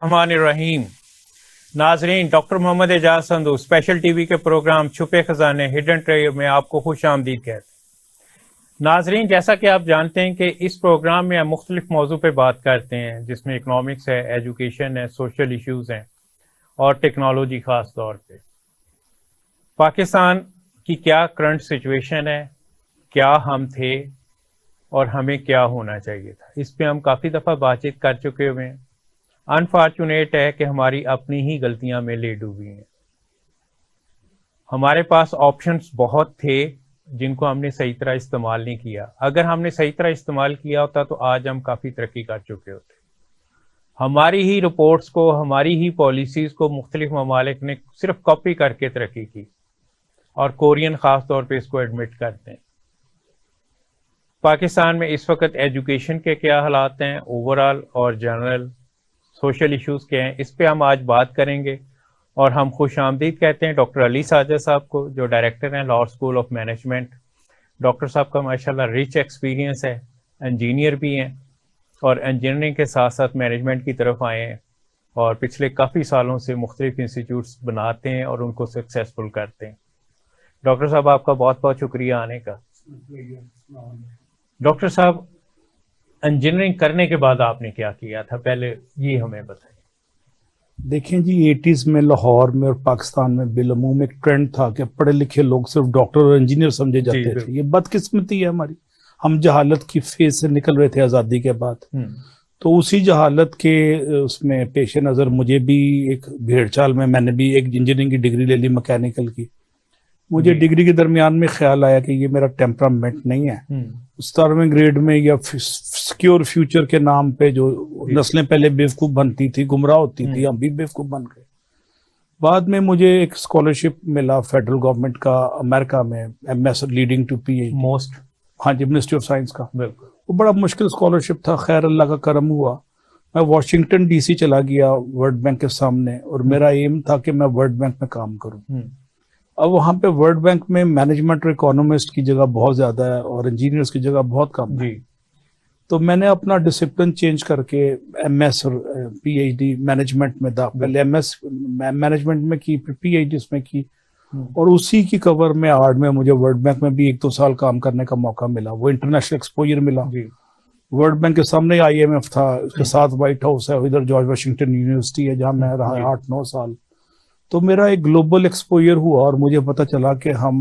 रहीम Nazreen, doctor Mohammad Ejaz Sandhu special TV के program छुपे खजाने हिडन ट्रेड में आपको खुश आमदीद कहते हैं। नाजरीन, जैसा कि आप जानते हैं कि इस प्रोग्राम में हम मुख्तलिफ मौजू पे बात करते हैं, जिसमें इकनॉमिक्स है, एजुकेशन है, सोशल इश्यूज हैं और टेक्नोलॉजी खास तौर पे। पाकिस्तान की क्या करंट सिचुएशन है, क्या हम थे और हमें क्या होना चाहिए था, इस पे हम काफ़ी दफ़ा बातचीत कर चुके हुए हैं। अनफॉर्चुनेट है कि हमारी अपनी ही गलतियां में ले डूबी हैं। हमारे पास ऑप्शंस बहुत थे जिनको हमने सही तरह इस्तेमाल नहीं किया। अगर हमने सही तरह इस्तेमाल किया होता तो आज हम काफ़ी तरक्की कर चुके होते। हमारी ही रिपोर्ट्स को, हमारी ही पॉलिसीज़ को मुख्तलिफ ममालिक ने सिर्फ कॉपी करके तरक्की की, और कोरियन ख़ास तौर पे इसको एडमिट करते हैं। पाकिस्तान में इस वक्त एजुकेशन के क्या हालात हैं ओवरऑल और जनरल, सोशल इश्यूज के हैं, इस पे हम आज बात करेंगे। और हम खुश आमदीद कहते हैं डॉक्टर अली साजिद साहब को, जो डायरेक्टर हैं law school of management. Doctor साहब का माशाल्लाह रिच एक्सपीरियंस है, इंजीनियर भी हैं और इंजीनियरिंग के साथ साथ मैनेजमेंट की तरफ आए हैं और पिछले काफ़ी सालों से मुख्तलिफ इंस्टीट्यूट्स बनाते हैं और उनको सक्सेसफुल करते हैं। डॉक्टर साहब, आपका बहुत बहुत शुक्रिया आने का। डॉक्टर साहब, इंजीनियरिंग करने के बाद आपने क्या किया था, पहले ये हमें बताइए। देखें जी, 80s में लाहौर में और पाकिस्तान में बिलअमूम एक ट्रेंड था कि पढ़े लिखे लोग सिर्फ डॉक्टर और इंजीनियर समझे जाते थे। ये बदकिस्मती है हमारी, हम जहालत की फेज से निकल रहे थे आज़ादी के बाद। तो उसी जहालत के उसमें पेश नज़र मुझे भी एक भेड़ चाल में मैंने भी एक इंजीनियरिंग की डिग्री ले ली, मैकेनिकल की। मुझे डिग्री के दरमियान में ख्याल आया कि ये मेरा टेम्परामेंट नहीं है। 17वें ग्रेड में या सिक्योर फ्यूचर के नाम पे जो नस्लें पहले बेवकूफ़ बनती थी, गुमराह होती थी, हम भी बेवकूफ़ बन गए। बाद में मुझे एक स्कॉलरशिप मिला फेडरल गवर्नमेंट का अमेरिका में, MS leading to PhD most, हाँ जी, मिनिस्ट्री ऑफ साइंस का। वो बड़ा मुश्किल स्कॉलरशिप था, खैर अल्लाह का करम हुआ। मैं वाशिंगटन DC चला गया वर्ल्ड बैंक के सामने, और मेरा एम था कि मैं वर्ल्ड बैंक में काम करूँ। अब वहाँ पे वर्ल्ड बैंक में मैनेजमेंट और इकोनॉमिस्ट की जगह बहुत ज़्यादा है और इंजीनियर्स की जगह बहुत कम है। तो मैंने अपना डिसिप्लिन चेंज करके MS और PhD मैनेजमेंट में था। पहले MS मैनेजमेंट में की, फिर PhD उसमें की, और उसी की कवर में आड़ में मुझे वर्ल्ड बैंक में भी 1-2 साल काम करने का मौका मिला। वो इंटरनेशनल एक्सपोजर मिला। वर्ल्ड बैंक के सामने IMF था, उसके साथ व्हाइट हाउस है, इधर जॉर्ज वाशिंगटन यूनिवर्सिटी है जहाँ मैं रहा 8-9 साल। तो मेरा एक ग्लोबल एक्सपोजर हुआ और मुझे पता चला कि हम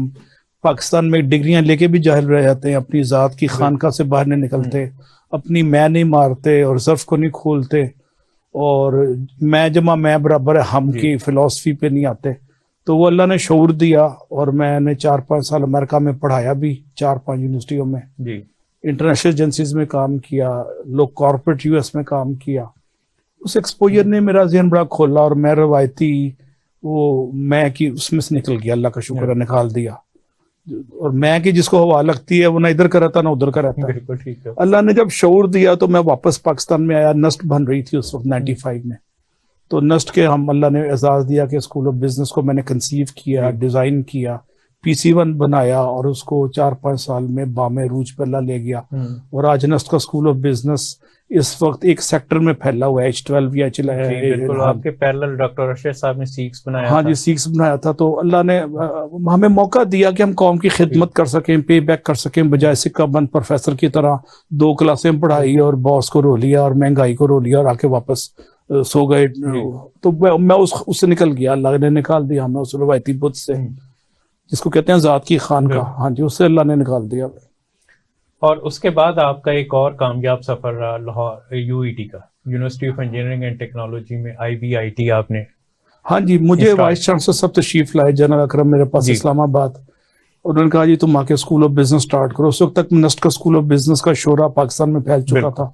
पाकिस्तान में डिग्रियां लेके भी जाहिल रह जाते हैं, अपनी ज़ात की खानका से बाहर नहीं निकलते, अपनी मैं नहीं मारते और ज़र्फ को नहीं खोलते, और मैं जमा मैं बराबर है हम की फिलॉसफी पे नहीं आते। तो वो अल्लाह ने शऊर दिया, और मैंने 4-5 साल अमेरिका में पढ़ाया भी, 4-5 यूनिवर्सिटियों में, इंटरनेशनल एजेंसीज में काम किया, लोग कॉर्पोरेट US में काम किया। उस एक्सपोजर ने मेरा ज़हन बड़ा खोला और मैं रवायती वो मैं की उसमें से निकल गया, अल्लाह का शुक्र है, निकाल दिया। और मैं की जिसको हवा लगती है वो ना इधर का रहता ना उधर का रहता। बिल्कुल ठीक है। अल्लाह ने जब शऊर दिया तो मैं वापस पाकिस्तान में आया। नस्ट बन रही थी उस वक्त 95 में। तो नस्ट के हम अल्लाह ने एजाज दिया कि स्कूल ऑफ बिजनेस को मैंने कंसीव किया, डिजाइन किया, PC1 बनाया, और उसको 4-5 साल में बामे रूज पर अल्लाह ले गया। और आज नस्ट का स्कूल ऑफ बिजनेस इस वक्त एक सेक्टर में फैला हुआ है, H12 या बिल्कुल। आपके पैरेलल डॉक्टर अरशद साहब ने सीक्स बनाया। हाँ जी, सीक्स बनाया था। तो अल्लाह ने हमें मौका दिया कि हम कौम की खिदमत कर सकें, पे बैक कर सकें, बजाय सिक्का बंद प्रोफेसर की तरह 2 क्लासें पढ़ाई और बॉस को रो लिया और महंगाई को रो लिया और आके वापस सो गए। तो मैं उससे निकल गया, अल्लाह ने निकाल दिया हमें उस रवायती बुत से, जिसको कहते हैं ज़ात की खान का। हाँ जी, उससे अल्लाह ने निकाल दिया। और उसके बाद आपका एक और कामयाब सफर रहा लाहौर UET का, university of engineering and technology में, IBIT आपने। हाँ जी, मुझे वाइस चांसलर सब तशरीफ लाए, जनरल अकरम मेरे पास इस्लामाबाद। उन्होंने कहा जी तुम आके स्कूल ऑफ बिजनेस स्टार्ट करो। उस वक्त तक नस्ट का स्कूल ऑफ बिजनेस का शोरा पाकिस्तान में फैल चुका था,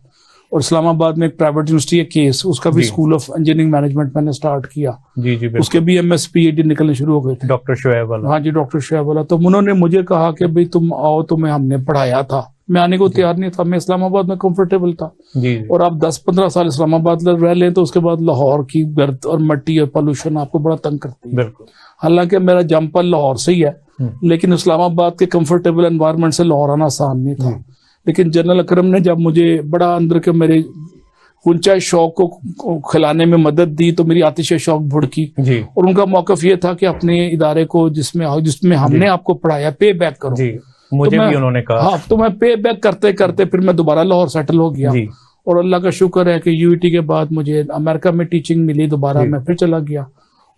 और इस्लामाबाद में एक प्राइवेट यूनिवर्सिटी है केस, उसका भी स्कूल ऑफ इंजीनियरिंग मैनेजमेंट मैंने स्टार्ट किया। उसके भी MS PhD निकलने शुरू हो गए थे। डॉक्टर शुएब वाला। हाँ जी, डॉक्टर शुएब वाला। तो उन्होंने मुझे कहा कि भाई तुम आओ, तुम्हें हमने पढ़ाया था। मैं आने को तैयार नहीं था, मैं इस्लामाबाद में कंफर्टेबल था। और आप 10-15 साल इस्लामाबाद रह लें तो उसके बाद लाहौर की गर्द और मिट्टी और पोल्यूशन आपको बड़ा तंग करती है। हालांकि मेरा जंपल लाहौर से ही है, लेकिन इस्लामाबाद के कंफर्टेबल एनवायरनमेंट से लाहौर आना आसान नहीं था। लेकिन जनरल अकरम ने जब मुझे बड़ा अंदर के मेरे उनचाए शौक को खिलाने में मदद दी तो मेरी आतिश शौक भुड़की जी और उनका मौकफ ये था कि अपने इदारे को जिसमें हमने आपको पढ़ाया पे बैक करो। जी मुझे भी उन्होंने कहा। हाँ, तो मैं पे बैक करते करते फिर मैं दोबारा लाहौर सेटल हो गया जी और अल्लाह का शुक्र है कि यूईटी के बाद मुझे अमेरिका में टीचिंग मिली, दोबारा मैं फिर चला गया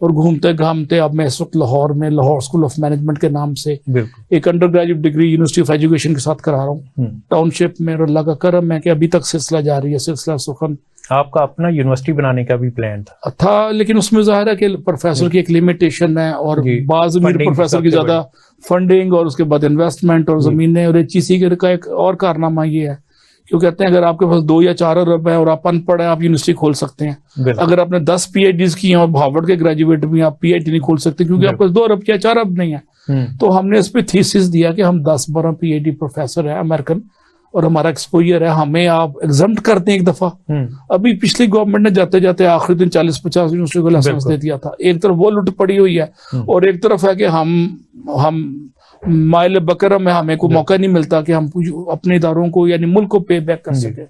और घूमते घामते अब मैं इस वक्त लाहौर में लाहौर स्कूल ऑफ मैनेजमेंट के नाम से एक under graduate degree university of education के साथ करा रहा हूँ टाउनशिप में। और अल्लाह का करम है कि अभी तक सिलसिला जारी है, सिलसिला सुखन। आपका अपना यूनिवर्सिटी बनाने का भी प्लान था लेकिन उसमें जाहिर है कि प्रोफेसर की एक लिमिटेशन है और बाज़ प्रोफेसर की ज्यादा फंडिंग और उसके बाद इन्वेस्टमेंट और जमीनें और एचईसी का एक और कारनामा ये है क्यों कहते हैं अगर आपके पास 2 या 4 अरब है और आप अनपढ़ है आप यूनिवर्सिटी खोल सकते हैं। अगर आपने 10 PhDs की हैं और हार्वर्ड के ग्रेजुएट भी आप PhD नहीं खोल सकते क्योंकि आपके पास 2 अरब या 4 अरब नहीं है। तो हमने इस पे थीसिस दिया कि हम 10-12 PhD प्रोफेसर है अमेरिकन और हमारा एक्सपोजर है, हमें आप एग्जम्प्ट करते हैं एक दफा। अभी पिछली गवर्नमेंट ने जाते जाते आखिरी दिन 40-50 यूनिवर्सिटी को लाइसेंस दे दिया था। एक तरफ वो लुट पड़ी हुई है और एक तरफ है कि हम माइल बकरम में हमें कोई मौका नहीं मिलता कि हम अपने इदारों को यानी मुल्क को पे बैक कर सके।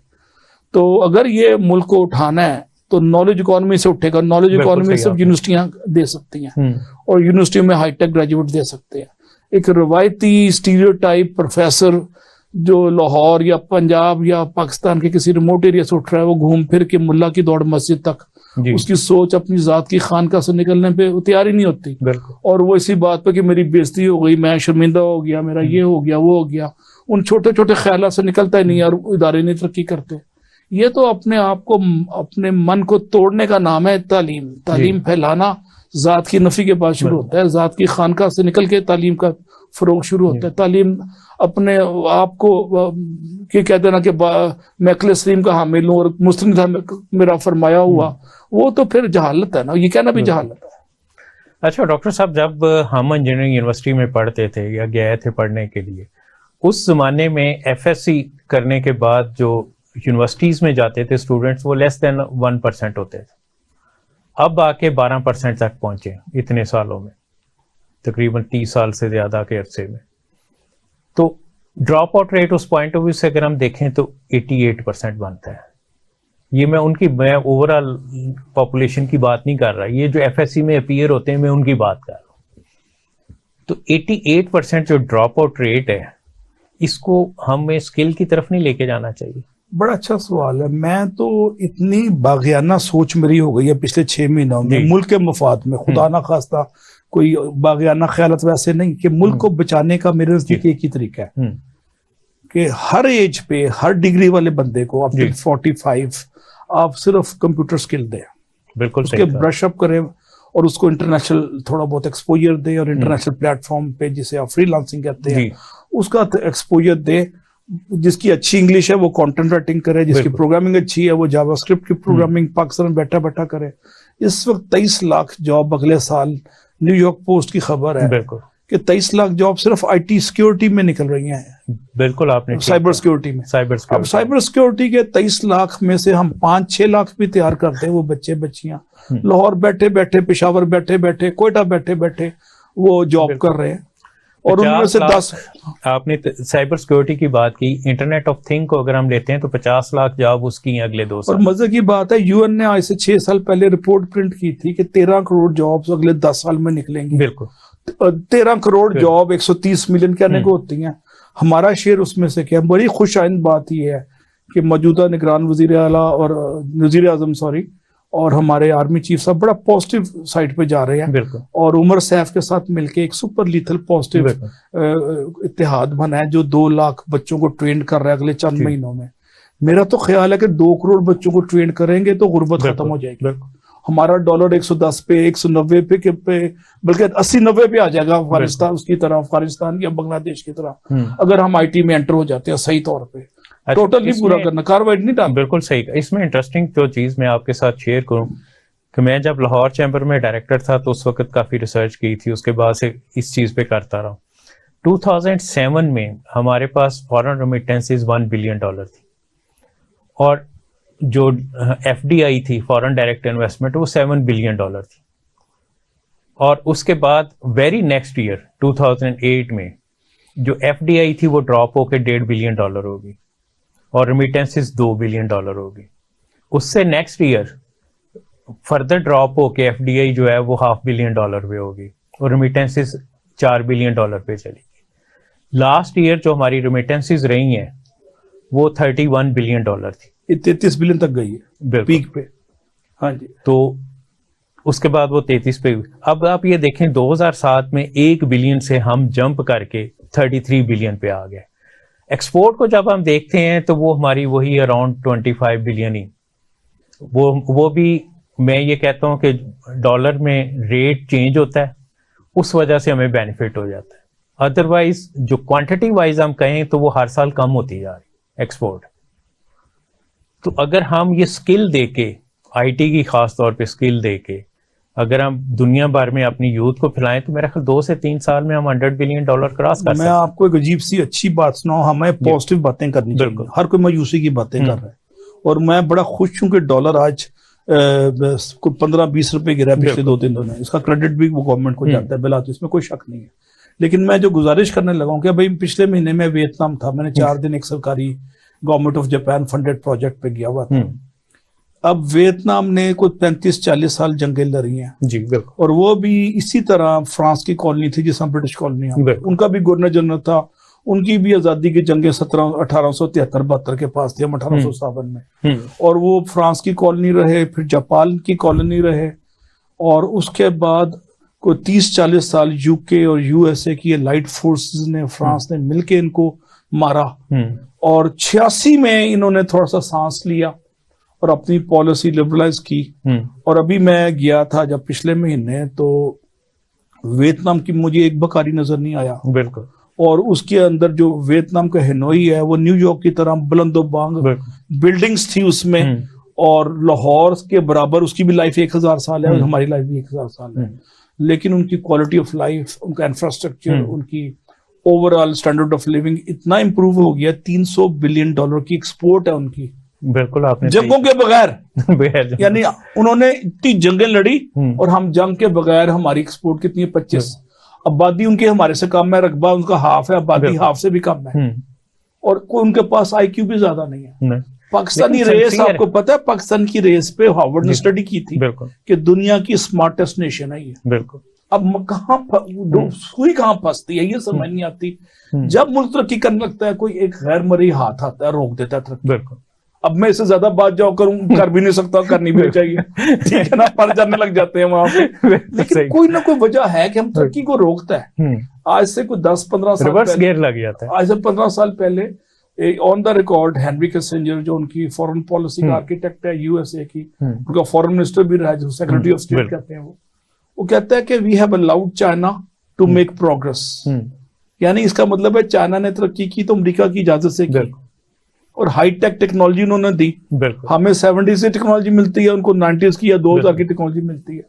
तो अगर ये मुल्क को उठाना है तो नॉलेज इकोनॉमी से उठेगा। नॉलेज इकोनॉमी सिर्फ यूनिवर्सिटियां दे सकती हैं और यूनिवर्सिटी में हाईटेक ग्रेजुएट दे सकते हैं। एक रवायती स्टीरियोटाइप प्रोफेसर जो लाहौर या पंजाब या पाकिस्तान के किसी रिमोट एरिया से उठ रहा है वो घूम फिर के मुल्ला की दौड़ मस्जिद तक, उसकी सोच अपनी जात की खानका से निकलने पे तैयार ही नहीं होती और वो इसी बात पे कि मेरी बेइज्जती हो गई, मैं शर्मिंदा हो गया, मेरा ये हो गया वो हो गया, उन छोटे छोटे ख्यालों से निकलता ही नहीं और इदारे नहीं तरक्की करते। ये तो अपने आप को अपने मन को तोड़ने का नाम है तालीम। तालीम फैलाना जात की नफी के बाद शुरू होता है, जात की खानका से निकल के तालीम का फरोग शुरू होता है। तालीम अपने आप को क्या कहते हैं ना कि मैं अक़ल-ए-सलीम का हामिल हूँ और मुस्लिम मेरा फरमाया हुआ, वो तो फिर जहालत है ना, ये कहना भी जहालत है। अच्छा डॉक्टर साहब, जब हम इंजीनियरिंग यूनिवर्सिटी में पढ़ते थे या गए थे पढ़ने के लिए, उस जमाने में FSC करने के बाद जो यूनिवर्सिटीज में जाते थे स्टूडेंट्स वो लेस देन 1% होते थे। अब आके 12% तक पहुंचे इतने सालों में, तकरीबन 30 साल से ज्यादा के अरसे में। तो ड्रॉप आउट रेट उस पॉइंट ऑफ व्यू से अगर हम देखें तो 88% बनता है। ये मैं ओवरऑल पॉपुलेशन की बात नहीं कर रहा, ये जो FSC में अपीयर होते हैं मैं उनकी बात कर रहा हूं। तो 88% जो ड्रॉप आउट रेट है, इसको हमें स्किल की तरफ नहीं लेके जाना चाहिए? बड़ा अच्छा सवाल है। मैं तो इतनी बागियाना सोच मेरी हो गई है पिछले 6 महीनों में मुल्क के मफाद में, खुदा ना खास्ता कोई बागियाना ख्यालत वैसे नहीं, कि मुल्क को बचाने का मेरे नजदीक एक ही तरीका है कि हर एज पे हर डिग्री वाले बंदे को अप टू 45 आप सिर्फ कंप्यूटर स्किल दें, बिल्कुल उसके ब्रश अप करें और उसको इंटरनेशनल थोड़ा बहुत एक्सपोजर दे और इंटरनेशनल प्लेटफॉर्म पे जिसे आप फ्रीलांसिंग कहते हैं उसका एक्सपोजर दे। जिसकी अच्छी इंग्लिश है वो कंटेंट राइटिंग करे, जिसकी प्रोग्रामिंग अच्छी है वो जावास्क्रिप्ट की प्रोग्रामिंग पाकिस्तान में बैठा बैठा करे। इस वक्त 23 लाख जॉब अगले साल, न्यूयॉर्क पोस्ट की खबर है कि 23 लाख जॉब सिर्फ IT सिक्योरिटी में निकल रही हैं। बिल्कुल, आपने साइबर सिक्योरिटी में। अब साइबर सिक्योरिटी के 23 लाख में से हम 5-6 लाख भी तैयार करते हैं, वो बच्चे बच्चियां लाहौर बैठे बैठे, पेशावर बैठे बैठे, कोयटा बैठे बैठे वो जॉब कर रहे हैं। और उनमें से 10 आपने साइबर सिक्योरिटी की बात की, इंटरनेट ऑफ थिंग को अगर हम लेते हैं तो 50 लाख जॉब उसकी अगले 2 साल। और मजे की बात है UN ने आज से 6 साल पहले रिपोर्ट प्रिंट की थी कि 13 करोड़ जॉब्स अगले 10 साल में निकलेंगी। बिल्कुल, 13 करोड़ जॉब 130 मिलियन कहने को होती हैं, हमारा शेयर उसमें से क्या। बड़ी खुशाइंद बात यह है कि मौजूदा निगरान वजीर आला और वजीर आजम और हमारे आर्मी चीफ साहब बड़ा पॉजिटिव साइड पे जा रहे हैं और उमर सैफ के साथ मिलके एक सुपर लीथल पॉजिटिव इत्तेहाद बना है जो 2 लाख बच्चों को ट्रेन कर रहा है अगले चंद महीनों में। मेरा तो ख्याल है कि 2 करोड़ बच्चों को ट्रेन करेंगे तो गुर्बत खत्म हो जाएगी। हमारा डॉलर 110 पे 190 पे बल्कि 80-90 पे आ जाएगा अफगानिस्तान उसकी तरह, अफगानिस्तान या बांग्लादेश की तरह, अगर हम IT में एंटर हो जाते हैं सही तौर पे। टोटली पूरा करना, कार्बाइड नहीं डालना। बिल्कुल सही। इसमें इंटरेस्टिंग जो चीज मैं आपके साथ शेयर करूं कि मैं जब लाहौर चैम्बर में डायरेक्टर था तो उस वक्त काफी रिसर्च की थी, उसके बाद से इस चीज पे करता रहा। 2007 में हमारे पास फॉरेन रेमिटेंसेस $1 बिलियन थी और जो FDI थी, फॉरेन डायरेक्ट इन्वेस्टमेंट, वो $7 बिलियन थी। और उसके बाद वेरी नेक्स्ट ईयर 2008 में जो FDI थी वो ड्रॉप होकर $1.5 बिलियन होगी और रेमिटेंसेस $2 बिलियन होगी। उससे नेक्स्ट ईयर फर्दर ड्रॉप होके एफडीआई जो है वो $500 बिलियन पे होगी और रेमिटेंसेस $4 बिलियन पे चलेगी। लास्ट ईयर जो हमारी रेमिटेंसेस रही हैं वो $31 बिलियन थी। ये 33 बिलियन तक गई है पीक पे। हाँ जी। तो उसके बाद वो 33 पे हुई। अब आप ये देखें 2007 में 1 बिलियन से हम जंप करके 33 बिलियन पे आ गए। एक्सपोर्ट को जब हम देखते हैं तो वो हमारी वही अराउंड 25 बिलियन ही, वो भी मैं ये कहता हूं कि डॉलर में रेट चेंज होता है, उस वजह से हमें बेनिफिट हो जाता है। अदरवाइज जो क्वांटिटी वाइज हम कहें तो वो हर साल कम होती जा रही एक्सपोर्ट। तो अगर हम ये स्किल देके, आईटी की खास तौर पे स्किल देके अगर हम दुनिया भर में अपनी यूथ को फैलाएं तो मेरा ख्याल 2 से 3 साल में हम $100 बिलियन क्रॉस कर सकते हैं। मैं आपको एक अजीब सी अच्छी बात सुनाऊं, हमें पॉजिटिव बातें करनी चाहिए। हर कोई मायूसी की बातें कर रहा है और मैं बड़ा खुश हूं कि डॉलर आज 15-20 रुपए गिरा पिछले 2-3 दिनों में। इसका क्रेडिट भी वो गवर्नमेंट को जाता है बिला, तो इसमें कोई शक नहीं है। लेकिन मैं जो गुजारिश करने लगा हूं कि भाई पिछले महीने में वियतनाम था, मैंने 4 दिन एक सरकारी government of Japan funded project पे गया हुआ था। अब वियतनाम ने कोई 35-40 साल जंगें लड़ी हैं जी, बिल्कुल। और वो भी इसी तरह फ्रांस की कॉलोनी थी जिसमें ब्रिटिश कॉलोनी, उनका भी गवर्नर जनरल था, उनकी भी आजादी की जंगें 1873-72 के पास थी, हम 1857 में। और वो फ्रांस की कॉलोनी रहे, फिर जापान की कॉलोनी रहे, और उसके बाद कोई 30-40 साल यूके और यूएसए की लाइट फोर्सेस ने, फ्रांस ने मिलके इनको मारा। और 86 में इन्होंने थोड़ा सा सांस लिया और अपनी पॉलिसी लिबरलाइज की। और अभी मैं गया था जब पिछले महीने, तो वियतनाम की मुझे एक बकारी नजर नहीं आया। बिल्कुल। और उसके अंदर जो वियतनाम का हेनोई है वो न्यूयॉर्क की तरह बुलंदोबांग बिल्डिंग्स थी उसमें, और लाहौर के बराबर उसकी भी लाइफ 1000 साल है और हमारी लाइफ भी 1000 साल है। लेकिन उनकी क्वालिटी ऑफ लाइफ, उनका इंफ्रास्ट्रक्चर, उनकी ओवरऑल स्टैंडर्ड ऑफ लिविंग इतना इंप्रूव हो गया। $300 बिलियन की एक्सपोर्ट है उनकी, बिल्कुल, आपने जंगों के बगैर। यानी उन्होंने इतनी जंगें लड़ी और हम जंग के बगैर, हमारी एक्सपोर्ट कितनी है 25। आबादी उनकी हमारे से कम है, रकबा उनका हाफ है, आबादी हाफ से भी कम है, और उनके पास आईक्यू भी ज्यादा नहीं है। पाकिस्तानी रेस, आपको पता है पाकिस्तान की रेस पे हार्वर्ड ने स्टडी की थी कि दुनिया की स्मार्टेस्ट नेशन है ये। बिल्कुल। अब सुई कहाँ फंसती है ये समझ नहीं आती। जब मुल्क तरक्की करने लगता है कोई एक गैर मर्जी हाथ आता है, रोक देता है तरक्की। बिल्कुल। अब मैं इससे ज्यादा बात कर भी नहीं सकता, करनी भी चाहिए, ठीक है ना, पर जाने लग जाते हैं वहां पे। लेकिन कोई ना कोई वजह है कि हम तरक्की को रोकता है। आज से कोई 10-15 साल रिवर्स गियर लग जाता है। आज से 15 साल पहले on the record Henry Kissinger, जो उनकी फॉरेन पॉलिसी का आर्किटेक्ट है यूएसए की, उनका फॉरेन मिनिस्टर भी रहा है, जो सेक्रेटरी ऑफ स्टेट कहते हैं, वो कहता है कि we have allowed China to make progress. यानी इसका मतलब है चाइना ने तरक्की की तो अमेरिका की इजाजत से की, और हाईटेक टेक्नोलॉजी उन्होंने दी। हमें 70 से टेक्नोलॉजी मिलती है, उनको 90s की या 2000 की टेक्नोलॉजी मिलती है।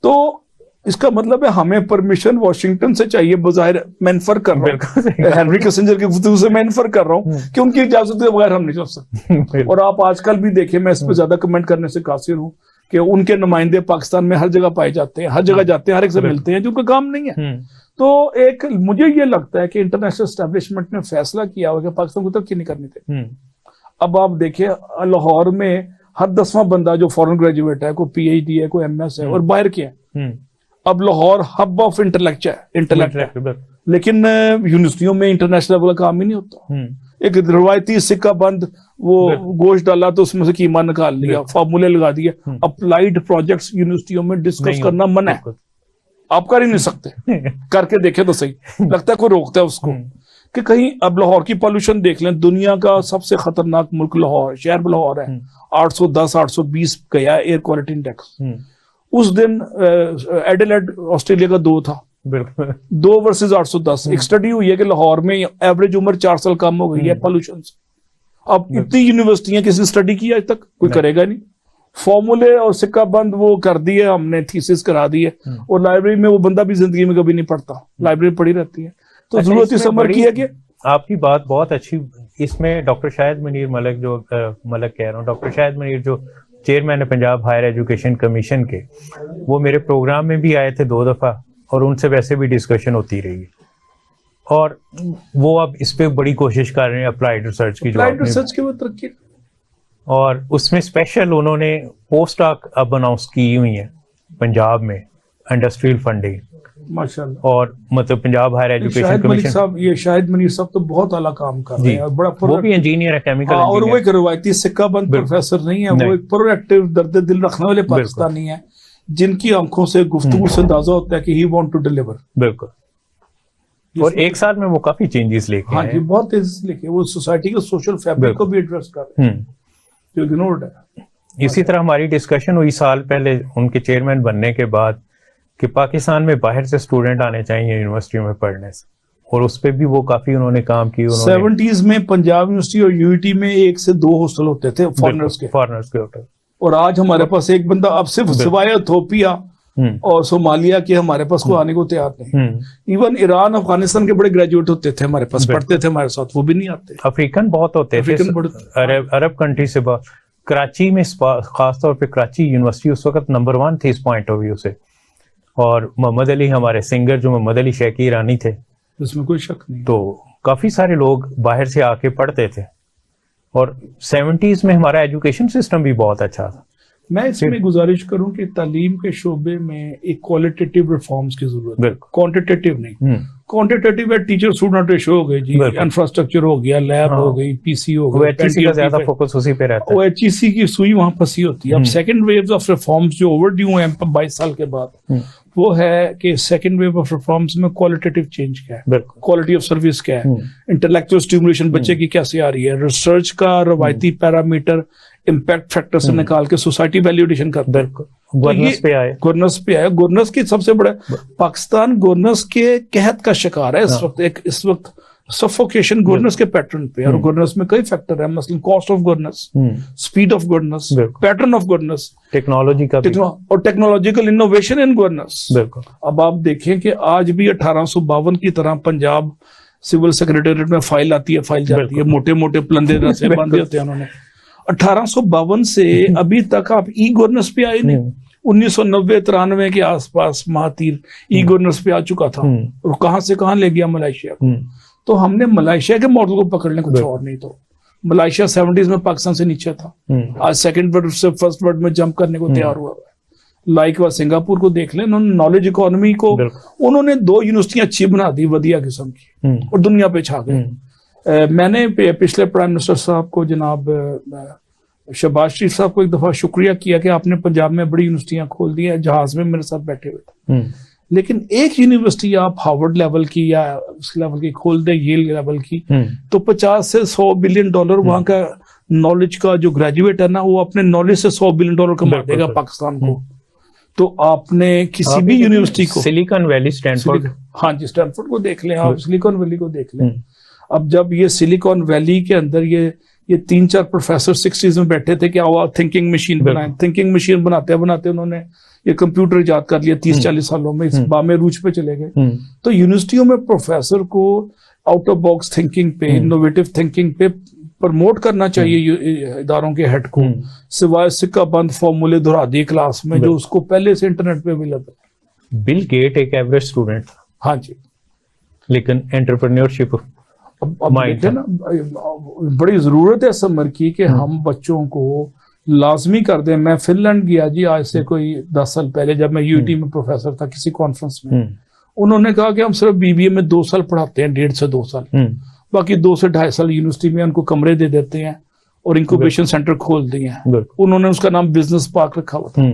तो इसका मतलब है हमें परमिशन वॉशिंगटन से चाहिए। बजाय मैं इन्फर कर रहा हूँ हेनरी किसिंजर की गुफ्तगू से, मैं इन्फर कर रहा हूँ कि उनकी इजाजत के बगैर हम नहीं चल सकते। और आप आजकल भी देखिए, मैं इस पर ज्यादा कमेंट करने से कासिर हूँ कि उनके नुमाइंदे पाकिस्तान में हर जगह पाए जाते हैं, हर जगह जाते हैं, हर एक से मिलते हैं, जो उनका काम नहीं है। तो एक मुझे ये लगता है कि इंटरनेशनल एस्टेब्लिशमेंट ने फैसला किया हुआ कि पाकिस्तान को तरक्की नहीं करनी थी। अब आप देखिए लाहौर में हर 10वां बंदा जो फॉरेन ग्रेजुएट है, कोई पीएचडी है, कोई एमएस है, और बाहर के हैं। अब लाहौर हब ऑफ इंटेलेक्ट है, लेकिन यूनिवर्सिटियों में इंटरनेशनल लेवल का काम ही नहीं होता। एक रवायती सिक्का बंद, वो गोश्त डाला तो उसमें से कीमा निकाल लिया, फॉर्मूले लगा दिए। अप्लाइड प्रोजेक्ट्स यूनिवर्सिटियों में डिस्कस करना मना है, आप कर ही नहीं सकते। करके देखे तो सही, लगता है कोई रोकता है उसको कि कहीं। अब लाहौर की पॉल्यूशन देख लें, दुनिया का सबसे खतरनाक मुल्क लाहौर, शहर लाहौर है। 810-820 गया एयर क्वालिटी इंडेक्स। उस दिन एडिलेड ऑस्ट्रेलिया का 2 था, 2 वर्सेस 810। एक स्टडी हुई है कि लाहौर में एवरेज उम्र 4 साल कम हो गई है पॉल्यूशन से। अब इतनी यूनिवर्सिटियां, किसी स्टडी की आज तक? कोई करेगा नहीं। फॉर्मूले और सिक्का बंद वो कर दिए हमने, थीसिस करा दी है, और लाइब्रेरी में वो बंदा भी जिंदगी में कभी नहीं पढ़ता, लाइब्रेरी पड़ी रहती है। तो जरूरत इस उम्र की है कि आपकी बात बहुत अच्छी। इसमें डॉक्टर शाहिद मुनीर मलिक, जो मलिक कह रहा हूँ, डॉक्टर शाहिद मुनीर जो चेयरमैन है पंजाब हायर एजुकेशन कमीशन के, वो मेरे प्रोग्राम में भी आए थे 2 दफा, और उनसे वैसे भी डिस्कशन होती रही है। और वो अब इस पे बड़ी कोशिश कर रहे हैं अप्लाइड रिसर्च की, अप्लाइड रिसर्च की वो तरक्की। और उसमें स्पेशल उन्होंने पोस्ट डॉक अब अनाउंस की हुई है पंजाब में, इंडस्ट्रियल फंडिंग माशाल्लाह। और मतलब Punjab higher education Shahid Malik commission. साहब, ये शाहिद मलिक साहब तो बहुत आला काम कर रहे हैं और बड़ा वो भी इंजीनियर है, केमिकल हाँ, और वो इंजीनियर। एक रवायती सिक्का बंद प्रोफेसर नहीं है, वो एक प्रोएक्टिव दर्द दिल रखने वाले पाकिस्तानी है, जिनकी आंखों से गुफ्तगू से अंदाजा होता है कि ही वांट टू डिलीवर। बिल्कुल। और एक साल में वो काफी चेंजेस लेके हाँ जी, बहुत तेजी से लेके वो सोसाइटी के सोशल फैब्रिक को भी एड्रेस कर रहे हैं जो इग्नोर्ड है। इसी तरह हमारी डिस्कशन हुई साल पहले उनके चेयरमैन बनने के बाद कि पाकिस्तान में बाहर से स्टूडेंट आने चाहिए यूनिवर्सिटी में पढ़ने से, और उस पर भी वो काफी उन्होंने काम किया। 70s में पंजाब यूनिवर्सिटी और यूईटी में 1 से 2 हॉस्टल होते थे फॉरेनर्स के होटल, और आज हमारे पास एक बंदा अब सिर्फ सिवाय इथोपिया और सोमालिया के हमारे पास को आने को तैयार नहीं। इवन ईरान अफगानिस्तान के बड़े ग्रेजुएट होते थे हमारे पास, पढ़ते थे हमारे साथ, वो भी नहीं आते। अफ्रीकन बहुत होते थे, अरब कंट्री से। कराची में खासतौर पे कराची यूनिवर्सिटी उस वक्त नंबर 1 थी इस पॉइंट ऑफ व्यू से, और मोहम्मद अली हमारे सिंगर जो मोहम्मद अली शेखी ईरानी थे, उसमें कोई शक नहीं। तो काफी सारे लोग बाहर से आके पढ़ते थे, और 70s में हमारा एजुकेशन सिस्टम भी बहुत अच्छा था। मैं इसमें गुजारिश करूं कि तालीम के शोबे में एक क्वालिटेटिव रिफॉर्म्स की जरूरत है, क्वांटिटेटिव नहीं। क्वांटिटेटिव है टीचर स्टूडेंट रेशो हो गई जी, इंफ्रास्ट्रक्चर हो गया, लैब हो गई, पीसी हो गई, ओएचईसी का ज्यादा फोकस उसी पे रहता है। ओएचईसी की सुई वहां फंसी होती है। अब सेकंड वेव ऑफ रिफॉर्म्स जो ओवरड्यू हैं 22 साल के बाद, वो है कि सेकंड वेव ऑफ रिफॉर्म्स में क्वालिटेटिव चेंज क्या है, क्वालिटी ऑफ सर्विस क्या है, इंटेलेक्चुअल स्टिमुलेशन बच्चे की कैसे आ रही है, रिसर्च का रवायती पैरामीटर इम्पैक्ट फैक्टर से निकाल के सोसाइटी वैल्यूएशन करता है। गवर्नेंस पे आए, गवर्नेंस की सबसे बड़ा, पाकिस्तान गवर्नेंस के कहत का शिकार है इस वक्त सफोकेशन गवर्नेंस के पैटर्न पे। और गवर्नेंस में कई फैक्टर है, मसलन cost of governance, speed of governance, pattern of governance, technology का और टेक्नोलॉजिकल इनोवेशन इन गवर्नेंस। अब आप देखें कि आज भी 1852 की तरह पंजाब सिविल सेक्रेटेरिएट में फाइल आती है, फाइल जाती है, मोटे मोटे प्लंदे रस्से बांधे होते हैं उन्होंने। 1852 से अभी तक आप ई गवर्नेंस पे आए नहीं। 1990-93 के आसपास महातीर ई गवर्नेंस पे आ चुका था, और कहां से कहां ले गया मलेशिया को। तो हमने मलेशिया के मॉडल को पकड़ने कुछ और नहीं। तो मलेशिया 70s में पाकिस्तान से नीचे था, आज सेकंड वर्ल्ड से फर्स्ट वर्ल्ड में जंप करने को तैयार हुआ है। लाइक व सिंगापुर को देख लें, उन्होंने नॉलेज इकोनॉमी को उन्होंने 2 यूनिवर्सिटियां अच्छी बना दी, वधिया किस्म की, और दुनिया पे छा गए। मैंने पिछले प्राइम मिनिस्टर साहब को, जनाब शहबाज शरीफ साहब को एक दफा शुक्रिया किया कि आपने पंजाब में बड़ी यूनिवर्सिटियां खोल दी है, जहाज में मेरे साथ बैठे हुए थे। लेकिन एक यूनिवर्सिटी आप हार्वर्ड लेवल की या उस लेवल की खोल दे, येल लेवल की, तो 50 से 100 बिलियन डॉलर वहां का नॉलेज का जो ग्रेजुएट है ना, वो अपने नॉलेज से 100 बिलियन डॉलर कमा देगा पाकिस्तान को। तो आपने किसी भी यूनिवर्सिटी को, सिलिकॉन वैली, स्टैनफोर्ड, हाँ जी, स्टैनफोर्ड को देख लें आप, सिलिकॉन वैली को देख लें। अब जब ये सिलिकॉन वैली के अंदर ये 3-4 प्रोफेसर 60s में बैठे थे कि आओ थिंकिंग मशीन बनाएं, थिंकिंग मशीन बनाते बनाते उन्होंने ये कंप्यूटर इजाद कर लिया 30-40 सालों में, इस बामे रूज पे चले गए। तो यूनिवर्सिटियों में प्रोफेसर को आउट ऑफ बॉक्स थिंकिंग पे, इनोवेटिव थिंकिंग पे प्रमोट करना चाहिए इदारों के हेड को, सिवाय सिक्का बंद फॉर्मूले दोहरा दिए क्लास में, जो उसको पहले से इंटरनेट पे अवेलेबल है। बिल गेट एक एवरेज स्टूडेंट था, हाँ जी, लेकिन एंटरप्रेन्योरशिप अब देखे ना, बड़ी जरूरत है समर की कि हम बच्चों को लाजमी कर दें। मैं फिनलैंड गया जी आज से कोई 10 साल पहले, जब मैं यूटी में प्रोफेसर था किसी कॉन्फ्रेंस में। उन्होंने कहा कि हम सिर्फ बीबीए में 2 साल पढ़ाते हैं, 1.5 से 2 साल, बाकी 2 से 2.5 साल यूनिवर्सिटी में उनको कमरे दे देते हैं और इंक्यूबेशन सेंटर खोल दिए हैं। उन्होंने उसका नाम बिजनेस पार्क रखा हुआ था।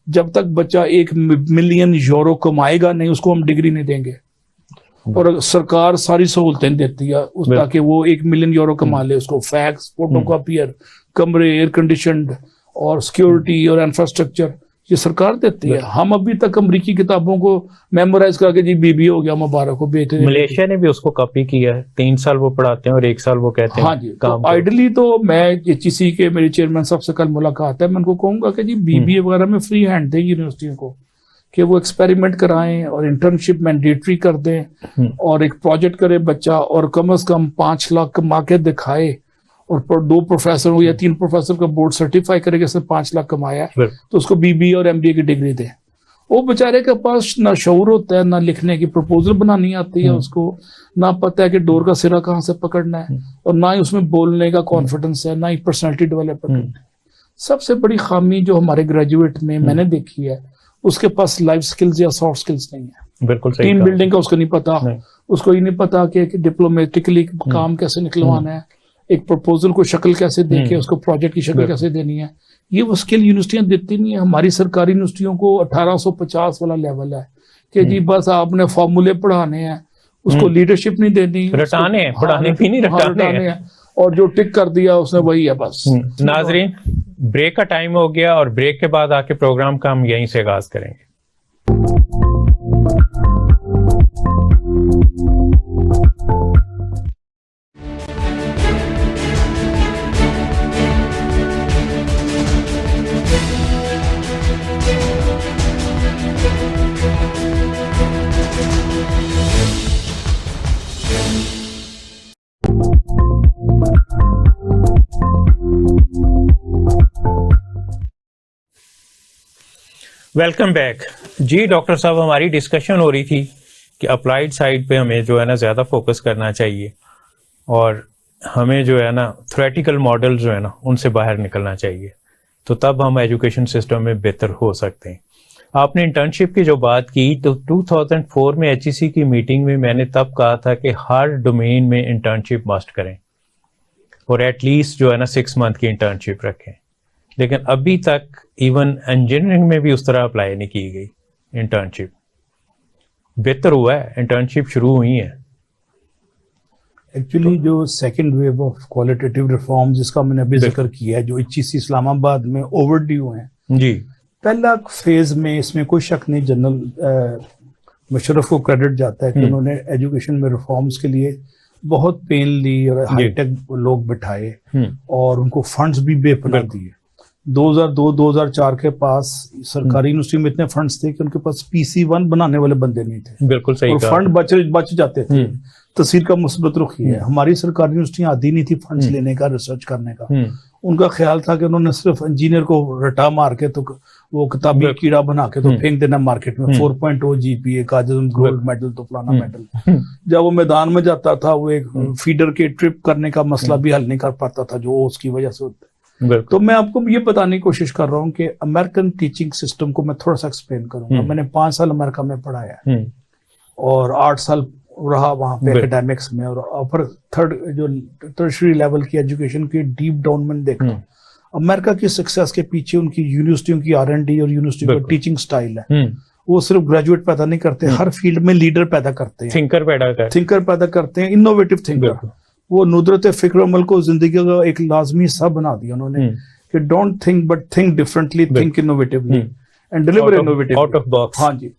जब तक बच्चा 1 मिलियन यूरो कमाएगा नहीं, उसको हम डिग्री नहीं देंगे। और सरकार सारी सहूलतें देती है ताकि वो 1 मिलियन यूरो कमा ले। उसको फैक्स, फोटोकॉपियर, कमरे, एयर कंडीशनड और सिक्योरिटी और इंफ्रास्ट्रक्चर ये सरकार देती है। हम अभी तक अमरीकी किताबों को मेमोराइज करके जी बीबीए हो गया, मुबारक हो बेटे। मलेशिया ने भी उसको कॉपी किया है, 3 साल वो पढ़ाते हैं और 1 साल वो कहते हैं। हाँ जी, तो आइडली तो मैं एचईसी के मेरे चेयरमैन साहब से कल मुलाकात है, मैं उनको कहूंगा कि जी बीबीए वगैरह में फ्री हैंड दें यूनिवर्सिटियों को, कि वो एक्सपेरिमेंट कराएं और इंटर्नशिप मैंडेटरी कर दें और एक प्रोजेक्ट करे बच्चा और कम से कम 5 लाख कमा के दिखाए, और 2 प्रोफेसर या 3 प्रोफेसर का बोर्ड सर्टिफाई करे कि इसने 5 लाख कमाया है, तो उसको बीबीए और एमबीए की डिग्री दें। वो बेचारे के पास ना शऊर होता है, ना लिखने की प्रपोजल बनानी आती है उसको, ना पता है कि डोर का सिरा कहाँ से पकड़ना है, और ना ही उसमें बोलने का कॉन्फिडेंस है, ना ही पर्सनैलिटी डेवलप करनी है। सबसे बड़ी खामी जो हमारे ग्रेजुएट में मैंने देखी है, उसके पास लाइफ स्किल्स या सॉफ्ट स्किल्स नहीं है। बिल्कुल सही। टीम बिल्डिंग का उसको नहीं पता, उसको ये नहीं पता कि डिप्लोमेटिकली काम कैसे निकलवाना है, एक प्रपोजल को शक्ल कैसे देके उसको प्रोजेक्ट की शक्ल कैसे देनी है। ये वो स्किल यूनिवर्सिटियां देती नहीं है। हमारी सरकारी यूनिवर्सिटियों को 1850 वाला लेवल है कि जी बस आपने फॉर्मूले पढ़ाने हैं, उसको लीडरशिप नहीं देनी, रटाने हैं, पढ़ाने भी नहीं, रटाने हैं, और जो टिक कर दिया उसने वही है बस। नाजरीन, ब्रेक का टाइम हो गया और ब्रेक के बाद आके प्रोग्राम का हम यहीं से आगाज करेंगे। वेलकम बैक जी। डॉक्टर साहब, हमारी डिस्कशन हो रही थी कि अप्लाइड साइड पे हमें जो है ना ज़्यादा फोकस करना चाहिए और हमें जो है ना थ्योरेटिकल मॉडल जो है ना उनसे बाहर निकलना चाहिए, तो तब हम एजुकेशन सिस्टम में बेहतर हो सकते हैं। आपने इंटर्नशिप की जो बात की, तो 2004 में HEC की मीटिंग में मैंने तब कहा था कि हर डोमेन में इंटर्नशिप मस्ट करें और एटलीस्ट जो है ना 6 मंथ की इंटर्नशिप रखें, लेकिन अभी तक इवन इंजीनियरिंग में भी उस तरह अप्लाई नहीं की गई इंटर्नशिप। बेहतर हुआ है, इंटर्नशिप शुरू हुई है। एक्चुअली जो second wave of qualitative reform जिसका मैंने अभी जिक्र किया है, जो HEC इस्लामाबाद में ओवरड्यू हैं जी। पहला फेज में इसमें कोई शक नहीं, जनरल मुशर्रफ को क्रेडिट जाता है कि उन्होंने एजुकेशन में रिफॉर्म्स के लिए बहुत पेन ली और हाईटेक लोग बिठाए और उनको फंड्स भी बेपनाह दिए। 2002-2004 के पास सरकारी यूनिवर्सिटी में इतने फंड्स थे कि उनके पास PC1 बनाने वाले बंदे नहीं थे। बिल्कुल सही। और फंड बच जाते थे। तस्वीर का मुस्बत रुख है। हमारी सरकारी यूनिवर्सिटियां आदी नहीं थी फंड्स लेने का, रिसर्च करने का। उनका ख्याल था कि उन्होंने सिर्फ इंजीनियर को रटा मार के तो वो किताबी कीड़ा बना के तो फेंक देना मार्केट में। 4.0 GPA का गोल्ड मेडल तो फलाना मेडल। जब वो मैदान में जाता था वो एक फीडर के ट्रिप करने का मसला भी हल नहीं कर पाता था जो उसकी वजह से होता है। तो मैं आपको ये बताने की कोशिश कर रहा हूँ कि अमेरिकन टीचिंग सिस्टम को मैं थोड़ा सा एक्सप्लेन करूंगा। मैंने 5 साल अमेरिका में पढ़ाया है और 8 साल रहा वहां पे एकेडमिक्स में, और फिर टर्शियरी लेवल की एजुकेशन की डीप डाउन में देखा। अमेरिका की सक्सेस के पीछे उनकी यूनिवर्सिटियों की R&D और यूनिवर्सिटी का टीचिंग स्टाइल है। वो सिर्फ ग्रेजुएट पैदा नहीं करते, हर फील्ड में लीडर पैदा करते हैं, थिंकर पैदा करते हैं, इनोवेटिव थिंकर। वो नुदरत फिक्र अमल को जिंदगी का एक लाजमी हिस्सा बना दिया उन्होंने कि don't think but think differently, think innovatively and deliver innovatively, out of box. हाँ जी।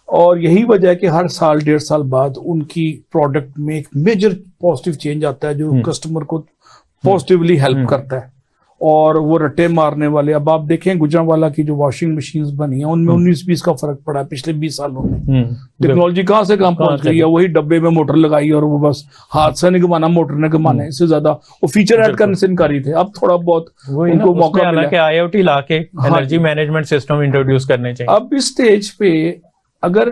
और यही वजह है कि हर साल 1.5 साल बाद उनकी प्रोडक्ट में एक मेजर पॉजिटिव चेंज आता है जो कस्टमर को पॉजिटिवली हेल्प करता है। और वो रट्टे मारने वाले, अब आप देखें गुजरांवाला की जो वॉशिंग मशीन्स बनी है उनमें 19-20 का फर्क पड़ा है पिछले 20 सालों में। टेक्नोलॉजी कहाँ से कहाँ पहुंच गई है, वही डब्बे में मोटर लगाई और वो बस हाथ से नहीं घुमाना, मोटर ने घुमाना, इससे ज्यादा वो फीचर ऐड करने से इनकारी थे। अब थोड़ा बहुत उनको मौका मिला कि IoT लाके एनर्जी मैनेजमेंट सिस्टम इंट्रोड्यूस करने चाहिए। अब इस स्टेज पे अगर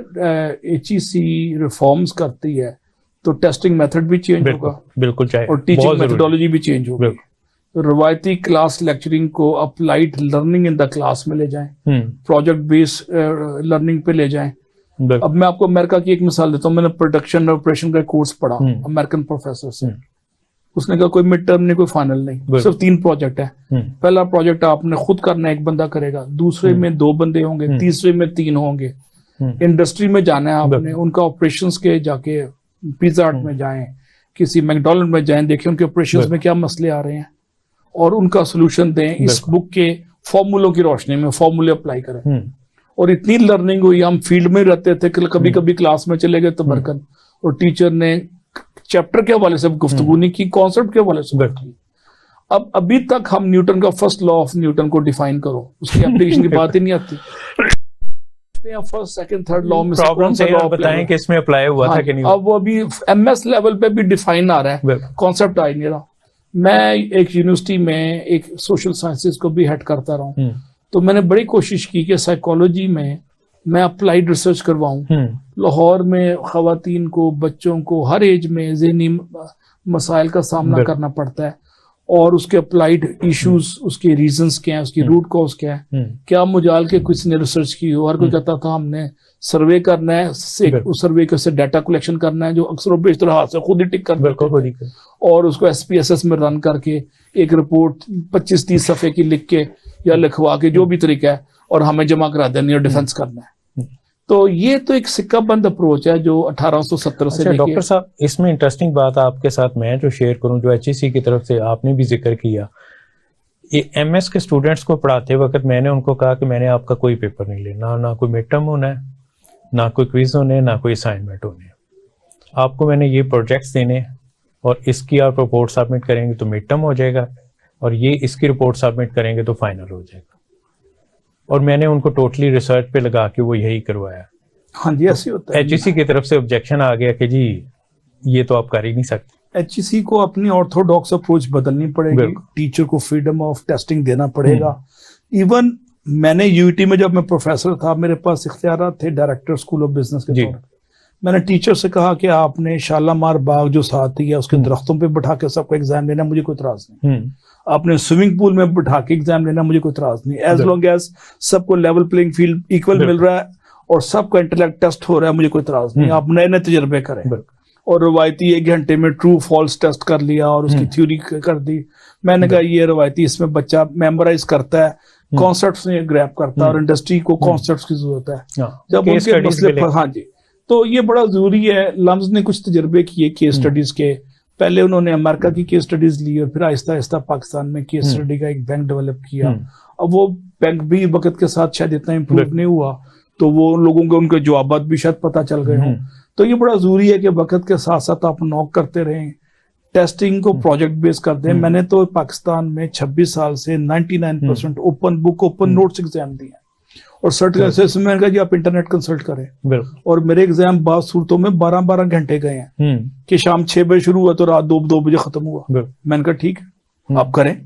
HEC रिफॉर्म्स करती है तो टेस्टिंग मेथड भी चेंज होगा, बिल्कुल चाहिए, और टीचिंग मेथोडोलॉजी भी चेंज होगी। तो रवायती क्लास लेक्चरिंग को applied learning in the class में ले जाएं, प्रोजेक्ट बेस्ड लर्निंग पे ले जाएं। अब मैं आपको अमेरिका की एक मिसाल देता हूँ। मैंने प्रोडक्शन ऑपरेशन का कोर्स पढ़ा अमेरिकन प्रोफेसर से। उसने कहा कोई मिड टर्म नहीं, कोई फाइनल नहीं, सिर्फ 3 प्रोजेक्ट है। पहला प्रोजेक्ट आपने खुद करना है, 1 बंदा करेगा, दूसरे में 2 बंदे होंगे, तीसरे में 3 होंगे। इंडस्ट्री में जाना है आपने, उनका ऑपरेशंस के जाके पिज्जा हट में जाएं, किसी मैकडॉनल्ड में जाएं, देखें उनके ऑपरेशंस में क्या मसले आ रहे हैं और उनका सोल्यूशन दें। इस बुक के फॉर्मूलों की रोशनी में फॉर्मूले अप्लाई करें। और इतनी लर्निंग हुई, हम फील्ड में रहते थे, कभी कभी क्लास में चले गए तबरकन और टीचर ने चैप्टर के हवाले से गुफ्तगू नहीं की, कॉन्सेप्ट के हवाले से की। अब अभी तक हम न्यूटन का फर्स्ट लॉ ऑफ न्यूटन को डिफाइन करो, उसकी एप्लीकेशन की बात ही नहीं आती। फर्स्ट सेकंड थर्ड लॉ में प्रॉब्लम से लॉ बताएं कि इसमें अप्लाई हुआ था कि नहीं। अब वो अभी MS लेवल पे भी डिफाइन आ रहा है, कॉन्सेप्ट आ ही नहीं रहा। मैं एक यूनिवर्सिटी में एक सोशल साइंसेज को भी हेड करता रहा हूँ, तो मैंने बड़ी कोशिश की कि साइकोलॉजी में मैं अप्लाइड रिसर्च करवाऊं, लाहौर में खवातीन को, बच्चों को हर एज में ज़हनी मसाइल का सामना करना पड़ता है, और उसके अप्लाइड इश्यूज, उसके रीजंस क्या है, उसकी रूट कॉज क्या है, क्या मुजाल के किसी ने रिसर्च की हो। हर कोई कहता था हमने सर्वे करना है, उस सर्वे से डाटा कलेक्शन करना है, जो अक्सर बेशतर हाथ से खुद ही टिक कर और उसको SPSS में रन करके एक रिपोर्ट 25-30 सफ़े की लिख के या लिखवा के, जो भी तरीका है, और हमें जमा करा देनी और डिफेंस करना है। तो ये तो एक सिक्का बंद अप्रोच है जो 1870 से। डॉक्टर साहब, इसमें इंटरेस्टिंग बात आपके साथ मैं जो शेयर करूं, जो HEC की तरफ से आपने भी जिक्र किया, ये MS के स्टूडेंट्स को पढ़ाते वक्त मैंने उनको कहा कि मैंने आपका कोई पेपर नहीं लेना, ना कोई मिड टर्म होना है, ना कोई क्विज होने, ना कोई असाइनमेंट होने। आपको मैंने ये प्रोजेक्ट्स देने, और इसकी आप रिपोर्ट सबमिट करेंगे तो मिड टर्म हो जाएगा, और ये इसकी रिपोर्ट सबमिट करेंगे तो फाइनल हो जाएगा। और मैंने उनको टोटली रिसर्च पे लगा के वो यही करवाया। हाँ जी, ऐसे होता है। HEC की तरफ से ऑब्जेक्शन आ गया कि जी ये तो आप कर ही नहीं सकते। HEC को अपनी ऑर्थोडॉक्स अप्रोच बदलनी पड़ेगी, टीचर को फ्रीडम ऑफ टेस्टिंग देना पड़ेगा। इवन मैंने UT में जब मैं प्रोफेसर था, मेरे पास इख्तियार थे डायरेक्टर स्कूल ऑफ बिजनेस के तौर पर। मैंने टीचर से कहा कि आपने शालामार बाग जो साथी है उसके दरख्तों पे बिठा के सबको एग्जाम देना, मुझे कोई इतराज नहीं। आपने स्विमिंग पूल में बिठा के एग्जाम लेना, मुझे कोई इतराज नहीं, एज लॉन्ग एज सबको लेवल प्लेइंग फील्ड इक्वल मिल रहा है और सबका इंटेलेक्ट टेस्ट हो रहा है, मुझे कोई इतराज नहीं। आप नए नए तजर्बे करें, और रवायती 1 घंटे में ट्रू फॉल्स टेस्ट कर लिया और उसकी थ्योरी कर दी। मैंने कहा ये रवायती, इसमें बच्चा मेमोराइज करता है, कॉन्सेप्ट्स में ग्रैब करता है, और इंडस्ट्री को कॉन्सेप्ट्स की जरूरत है जब उनके मसले पर। हाँ जी, तो ये बड़ा जरूरी है। लम्स ने कुछ तजर्बे किए केस स्टडीज के, पहले उन्होंने अमेरिका की केस स्टडीज ली और फिर आहिस्ता आहिस्ता पाकिस्तान में केस स्टडी का एक बैंक डेवलप किया। अब वो बैंक भी वक्त के साथ शायद इतना इम्प्रूव नहीं हुआ, तो वो लोगों के उनके जवाबात भी शायद पता चल गए हों। तो ये बड़ा जरूरी है कि वक्त के साथ साथ आप नॉक करते रहें, टेस्टिंग को प्रोजेक्ट बेस कर दें। मैंने तो पाकिस्तान में 26 साल से 99% open book open notes exam दिए, और सर्टिफिकेट में मैंने कहा जी आप इंटरनेट कंसल्ट करें। और मेरे एग्जाम बाद सूरतों में 12-12 घंटे गए हैं कि शाम 6 बजे शुरू हुआ तो रात 2 बजे खत्म हुआ। मैंने कहा ठीक है आप करें।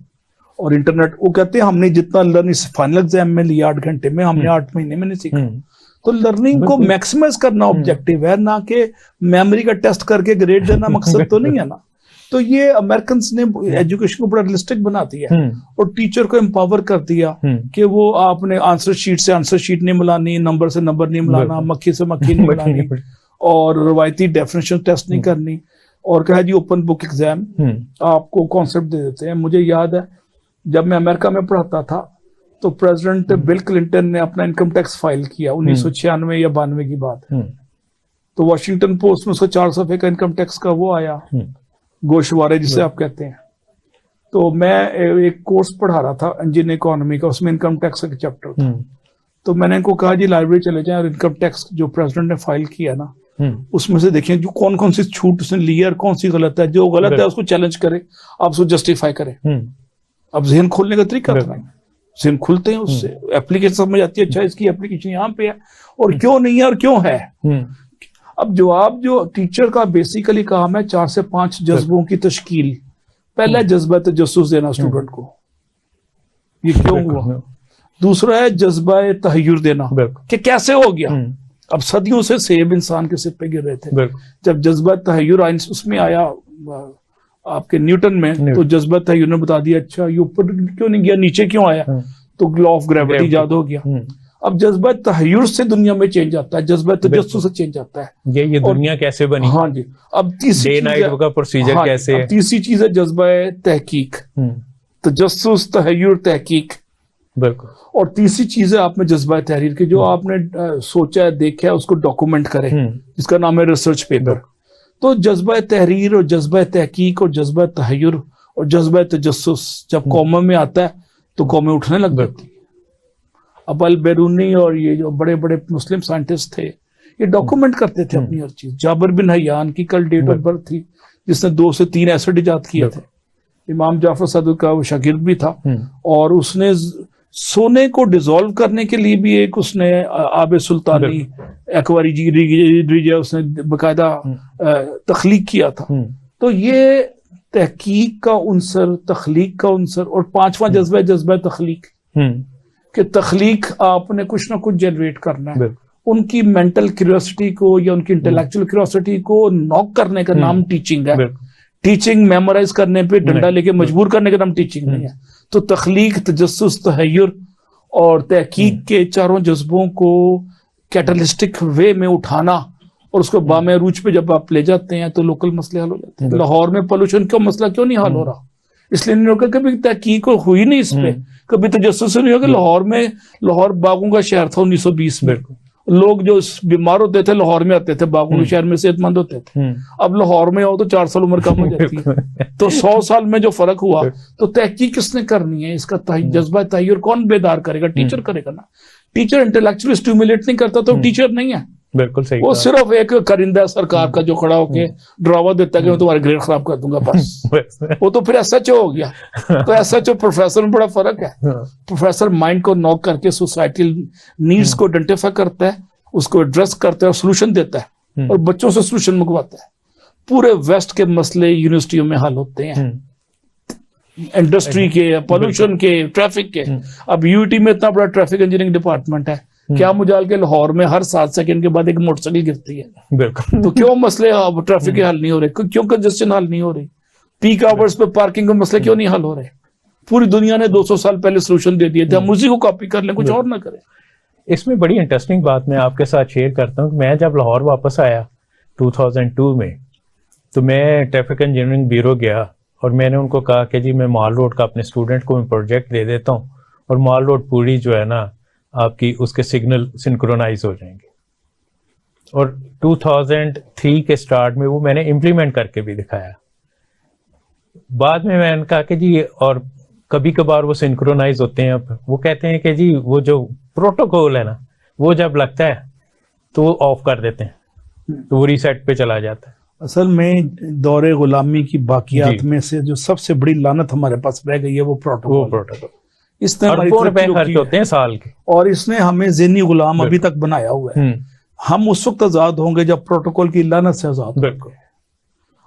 और इंटरनेट, वो कहते हैं हमने जितना लर्निंग फाइनल एग्जाम में लिया 8 घंटे में, हमने 8 महीने में नहीं सीखा। तो लर्निंग को मैक्सिमाइज करना ऑब्जेक्टिव है, ना कि मेमोरी का टेस्ट करके ग्रेड देना मकसद तो नहीं है ना। तो ये अमेरिकन ने एजुकेशन को बड़ा रियलिस्टिक बना दिया और टीचर को एम्पावर कर दिया कि वो आपने आंसर शीट से आंसर शीट नहीं मिलानी, नंबर से नंबर नहीं मिलाना, मक्खी से मक्खी नहीं मिलानी, और रवायती डेफिनेशन टेस्ट नहीं करनी, और कहा जी ओपन बुक एग्जाम आपको कॉन्सेप्ट दे देते हैं। मुझे याद है जब मैं अमेरिका में पढ़ाता था तो प्रेसिडेंट बिल क्लिंटन ने अपना इनकम टैक्स फाइल किया, 1996 या 92 की बात है। तो वॉशिंगटन पोस्ट में उसका 4 सफ़े का इनकम टैक्स का वो आया, गोशवारे जिसे आप कहते हैं। तो मैं एक कोर्स पढ़ा रहा था इंडियन इकोनॉमी का, उसमें इनकम टैक्स का चैप्टर था। तो मैंने इनको कहा जी लाइब्रेरी चले जाएं और इनकम टैक्स जो प्रेसिडेंट ने फाइल किया ना उसमें से देखें जो कौन कौन सी छूट उसने ली है और कौन सी गलत है। जो गलत है उसको चैलेंज करे, आप उसको जस्टिफाई करें। अब जहन खोलने का तरीका था, जहन खुलते हैं उससे, एप्लीकेशन समझ आती है, अच्छा इसकी एप्लीकेशन यहाँ पे है और क्यों नहीं है और क्यों है। अब जवाब जो टीचर का बेसिकली काम है 4 से 5 जज्बों की तश्कील। पहला जज्बा तजस्सुस देना स्टूडेंट को, ये क्यों हुआ। दूसरा है जज्बा तहय्युर देना कि कैसे हो गया। अब सदियों से सेब इंसान के सिर पे गिर रहे थे, जब जज्बा तहय्युर उसमें आया आपके न्यूटन में, तो जज्बा तहय्युर ने बता दिया अच्छा ये ऊपर क्यों नहीं गया, नीचे क्यों आया, तो लॉ ऑफ ग्रेविटी याद हो गया। अब जज्बा तहय्युर से दुनिया में चेंज आता है, जज्बा तजस्सुस से चेंज आता है। ये दुनिया कैसे बनी। हाँ जी। अब तीसरी का प्रोसीजर कैसे है। तीसरी चीज है जज्बा तहकीक, तजस्सुस तहय्युर तहकीक। बिल्कुल। और तीसरी चीज है आप में जज्बा तहरीर की, जो आपने सोचा है देखा है उसको डॉक्यूमेंट करें, जिसका नाम है रिसर्च पेपर। तो जज्बा तहरीर और जज्बा तहकीक और जज्बा तहय्युर और जज्बा तजस्सुस जब कौमों में आता है तो कौमें उठने लग जाती। अब अल बैरूनी और ये जो बड़े बड़े मुस्लिम साइंटिस्ट थे ये डॉक्यूमेंट करते थे अपनी हर चीज। जाबिर बिन हयान की कल डेट ऑफ बर्थ थी, जिसने 2 से 3 एसिड इजाद किए थे। इमाम जाफर सादिक का वो शागिर्द भी था, और उसने सोने को डिसॉल्व करने के लिए भी एक उसने आबे सुल्तानी एक्वारी उसने बाकायदा तख्लीक किया था। तो ये तहकीक का उनसर, तख्लीक का उनसर, और 5वां जज्बा तख्लीक कि तख्लीक आपने कुछ ना कुछ जनरेट करना है। उनकी मेंटल क्यूरियोसिटी को या उनकी इंटेलेक्चुअल क्यूरियोसिटी को नॉक करने का नाम टीचिंग है। टीचिंग मेमोराइज करने पे डंडा लेके मजबूर करने का नाम टीचिंग नहीं है। तो तख्लीक, तजस्सुस, तहय्युर और तहकीक के चारों जज्बों को कैटलिस्टिक वे में उठाना और उसको बामे रूज पे जब आप ले जाते हैं तो लोकल मसले हल हो जाते हैं। लाहौर में पोल्यूशन का मसला क्यों नहीं हल हो रहा? इसलिए नहीं होगा, कभी तहकीक हुई नहीं इस पे, कभी तजस्सुस नहीं होगा। लाहौर बागों का शहर था 1920 में। लोग जो बीमार होते थे लाहौर में आते थे, बागों के शहर में सेहतमंद होते थे। अब लाहौर में आओ तो 4 साल उम्र कम हो जाती है। तो 100 साल में जो फर्क हुआ, तो तहकीक किसने करनी है? इसका जज्बा तहय्युर कौन बेदार करेगा? टीचर करेगा ना। टीचर इंटेलेक्चुअली स्टिमुलेट नहीं करता तो टीचर नहीं है। बिल्कुल सही। वो सिर्फ एक करिंदा सरकार का जो खड़ा होके ड्रावा देता है कि मैं तुम्हारे ग्रेड खराब कर दूंगा, बस। वो तो फिर एसएचओ हो गया। तो एसएचओ प्रोफेसर में बड़ा फर्क है। प्रोफेसर माइंड को नॉक करके सोसाइटल नीड्स को आइडेंटिफाई करता है, उसको एड्रेस करता है और सोल्यूशन देता है और बच्चों से सोल्यूशन मंगवाता है। पूरे वेस्ट के मसले यूनिवर्सिटियों में हल होते हैं, इंडस्ट्री के, पोल्यूशन के, ट्रैफिक के। अब यूटी में इतना बड़ा ट्रैफिक इंजीनियरिंग डिपार्टमेंट है, क्या मुजाल के लाहौर में हर 7 सेकंड के बाद एक मोटरसाइकिल गिरती है। बिल्कुल। तो क्यों मसले अब ट्रैफिक के हल नहीं हो रहे? क्यों कंजेस्शन हल नहीं हो रही? पीक आवर्स पे पार्किंग के मसले क्यों नहीं हल हो रहे? पूरी दुनिया ने 200 साल पहले सोल्यूशन दे दिए थे, हम उसी को कॉपी कर लें, कुछ और ना करें। इसमें बड़ी इंटरेस्टिंग बात मैं आपके साथ शेयर करता हूँ। मैं जब लाहौर वापस आया 2002 में, तो मैं ट्रैफिक इंजीनियरिंग ब्यूरो गया और मैंने उनको कहा कि जी मैं माल रोड का अपने स्टूडेंट को मैं प्रोजेक्ट दे देता हूँ और माल रोड पूरी जो है ना आपकी उसके सिग्नल सिंक्रोनाइज हो जाएंगे। और 2003 के स्टार्ट में वो मैंने इम्प्लीमेंट करके भी दिखाया। बाद में मैंने कहा कि जी और कभी कभार वो सिंक्रोनाइज होते हैं। अब वो कहते हैं कि जी वो जो प्रोटोकॉल है ना, वो जब लगता है तो वो ऑफ कर देते हैं, तो वो रीसेट पे चला जाता है। असल में दौरे गुलामी की बाकियात में से जो सबसे बड़ी लानत हमारे पास रह गई है वो प्रोटोकॉल। इसने रुपए खर्च होते हैं साल के, और इसने हमें ज़हनी गुलाम अभी तक बनाया हुआ है। हम उस वक्त आजाद होंगे जब प्रोटोकॉल की लानत से आजाद होंगे।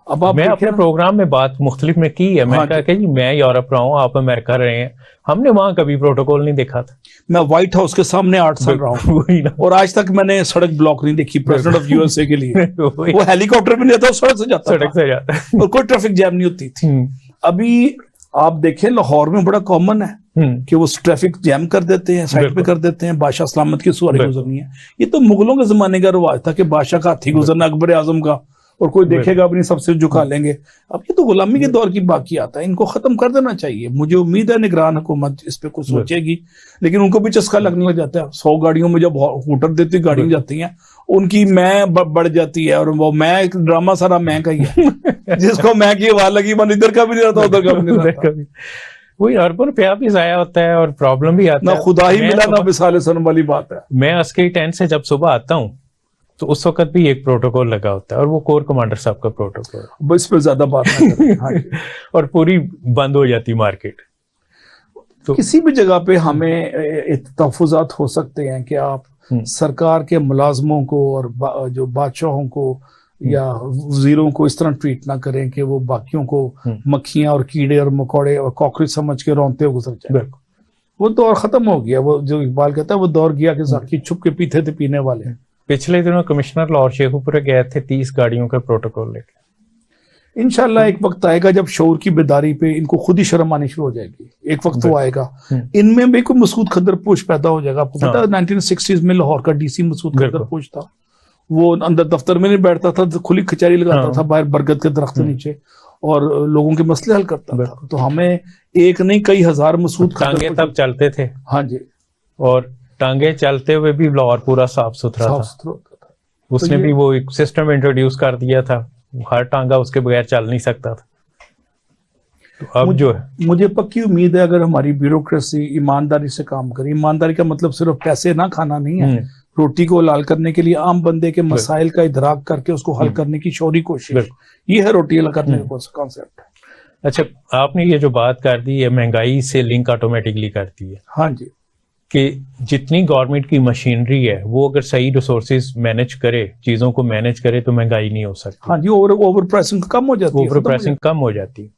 अब मैं अपने प्रोग्राम में बात मुख्तलिफ में की है। मैं कहा कि मैं यूरोप रहा हूँ, आप अमेरिका रहे हैं, हमने वहां कभी प्रोटोकॉल नहीं देखा था। मैं व्हाइट हाउस के सामने 8 साल रहा हूँ और आज तक मैंने सड़क ब्लॉक नहीं देखी प्रेसिडेंट ऑफ यूएसए के लिए। वो हेलीकॉप्टर भी नहीं आता, सड़क से जाता और कोई ट्रैफिक जैम नहीं होती थी। अभी आप देखें लाहौर में बड़ा कॉमन है कि वो ट्रैफिक जैम कर देते हैं, साइड पे कर देते हैं, बादशाह सलामत की सवारी गुजरनी है। ये तो मुगलों के जमाने का रिवाज था कि बादशाह का हाथी गुजरना, अकबर आजम का, और कोई देखेगा अपनी सबसे झुका लेंगे। अब ये तो गुलामी के दौर की बाकी आता है, इनको खत्म कर देना चाहिए। मुझे उम्मीद है निगरान हुकूमत इस पे कुछ सोचेगी, लेकिन उनको भी चस्का लगने लग जाता है। 100 गाड़ियों में जब हूटर देती गाड़ियां जाती हैं, उनकी मैं बढ़ जाती है और वो मैं ड्रामा सारा मैं का ही है। जिसको मैं की आवाज लगी मन इधर का भी नहीं रहता, उधर का भी नहीं रहता। वही अर्बन रुपया भी जाया होता है और प्रॉब्लम भी आता है। ना खुदा ही मिला ना मिसाल सन वाली बात है। मैं अस्करी टेंट से जब सुबह आता हूँ तो उस वक्त भी एक प्रोटोकॉल लगा होता है और वो कोर कमांडर साहब का प्रोटोकॉल, इस पर ज्यादा बात ना करें। हाँ और पूरी बंद हो जाती मार्केट। तो किसी भी जगह पे हमें तहफुजात हो सकते हैं कि आप सरकार के मुलाजमों को और जो बादशाहों को या वजीरों को इस तरह ट्रीट ना करें कि वो बाकियों को मक्खियां और कीड़े और मकोड़े और कॉकरोच समझ के रौंदते हुए गुजर जाए। वो दौर खत्म हो गया। वो जो इकबाल कहता है वो दौर गया कि साकी छुप के पीते थे पीने वाले। पिछले दिनों कमिश्नर लाहौर शेखुपुरा गए थे 30 गाड़ियों का प्रोटोकॉल लेके। इंशाल्लाह एक वक्त आएगा जब शऊर की बेदारी पे इनको खुद ही शर्म आनी शुरू हो जाएगी। एक वक्त वो आएगा, इनमें भी कोई मसूद खद्दरपोश पैदा हो जाएगा। आपको पता है 1960s में लाहौर का डीसी मसूद खद्दरपोश था। वो अंदर दफ्तर में नहीं बैठता था, खुली कचहरी लगाता था बाहर बरगद के दरख्त नीचे और लोगों के मसले हल करता था। तो हमें एक नहीं कई हजार मसूद टांगे तब चलते थे। हाँ जी, और टांगे चलते हुए भी लाहौर पूरा साफ सुथरा था। उसने भी वो एक सिस्टम इंट्रोड्यूस कर दिया था, हर टांगा उसके बगैर चल नहीं सकता था। तो अब जो है मुझे पक्की उम्मीद है अगर हमारी ब्यूरोक्रेसी ईमानदारी से काम करे, ईमानदारी का मतलब सिर्फ पैसे ना खाना नहीं है, रोटी को लाल करने के लिए आम बंदे के मसाइल का इदराक करके उसको हल करने की शौरी कोशिश, ये है रोटी हल करने का कॉन्सेप्ट। अच्छा, आपने ये जो बात कर दी है महंगाई से लिंक ऑटोमेटिकली करती है। हाँ जी, कि जितनी गवर्नमेंट की मशीनरी है वो अगर सही रिसोर्सेज मैनेज करे, चीजों को मैनेज करे, तो महंगाई नहीं हो सकती। हाँ जी, ओवर प्राइसिंग कम हो जाती है। ओवर प्राइसिंग कम हो जाती है।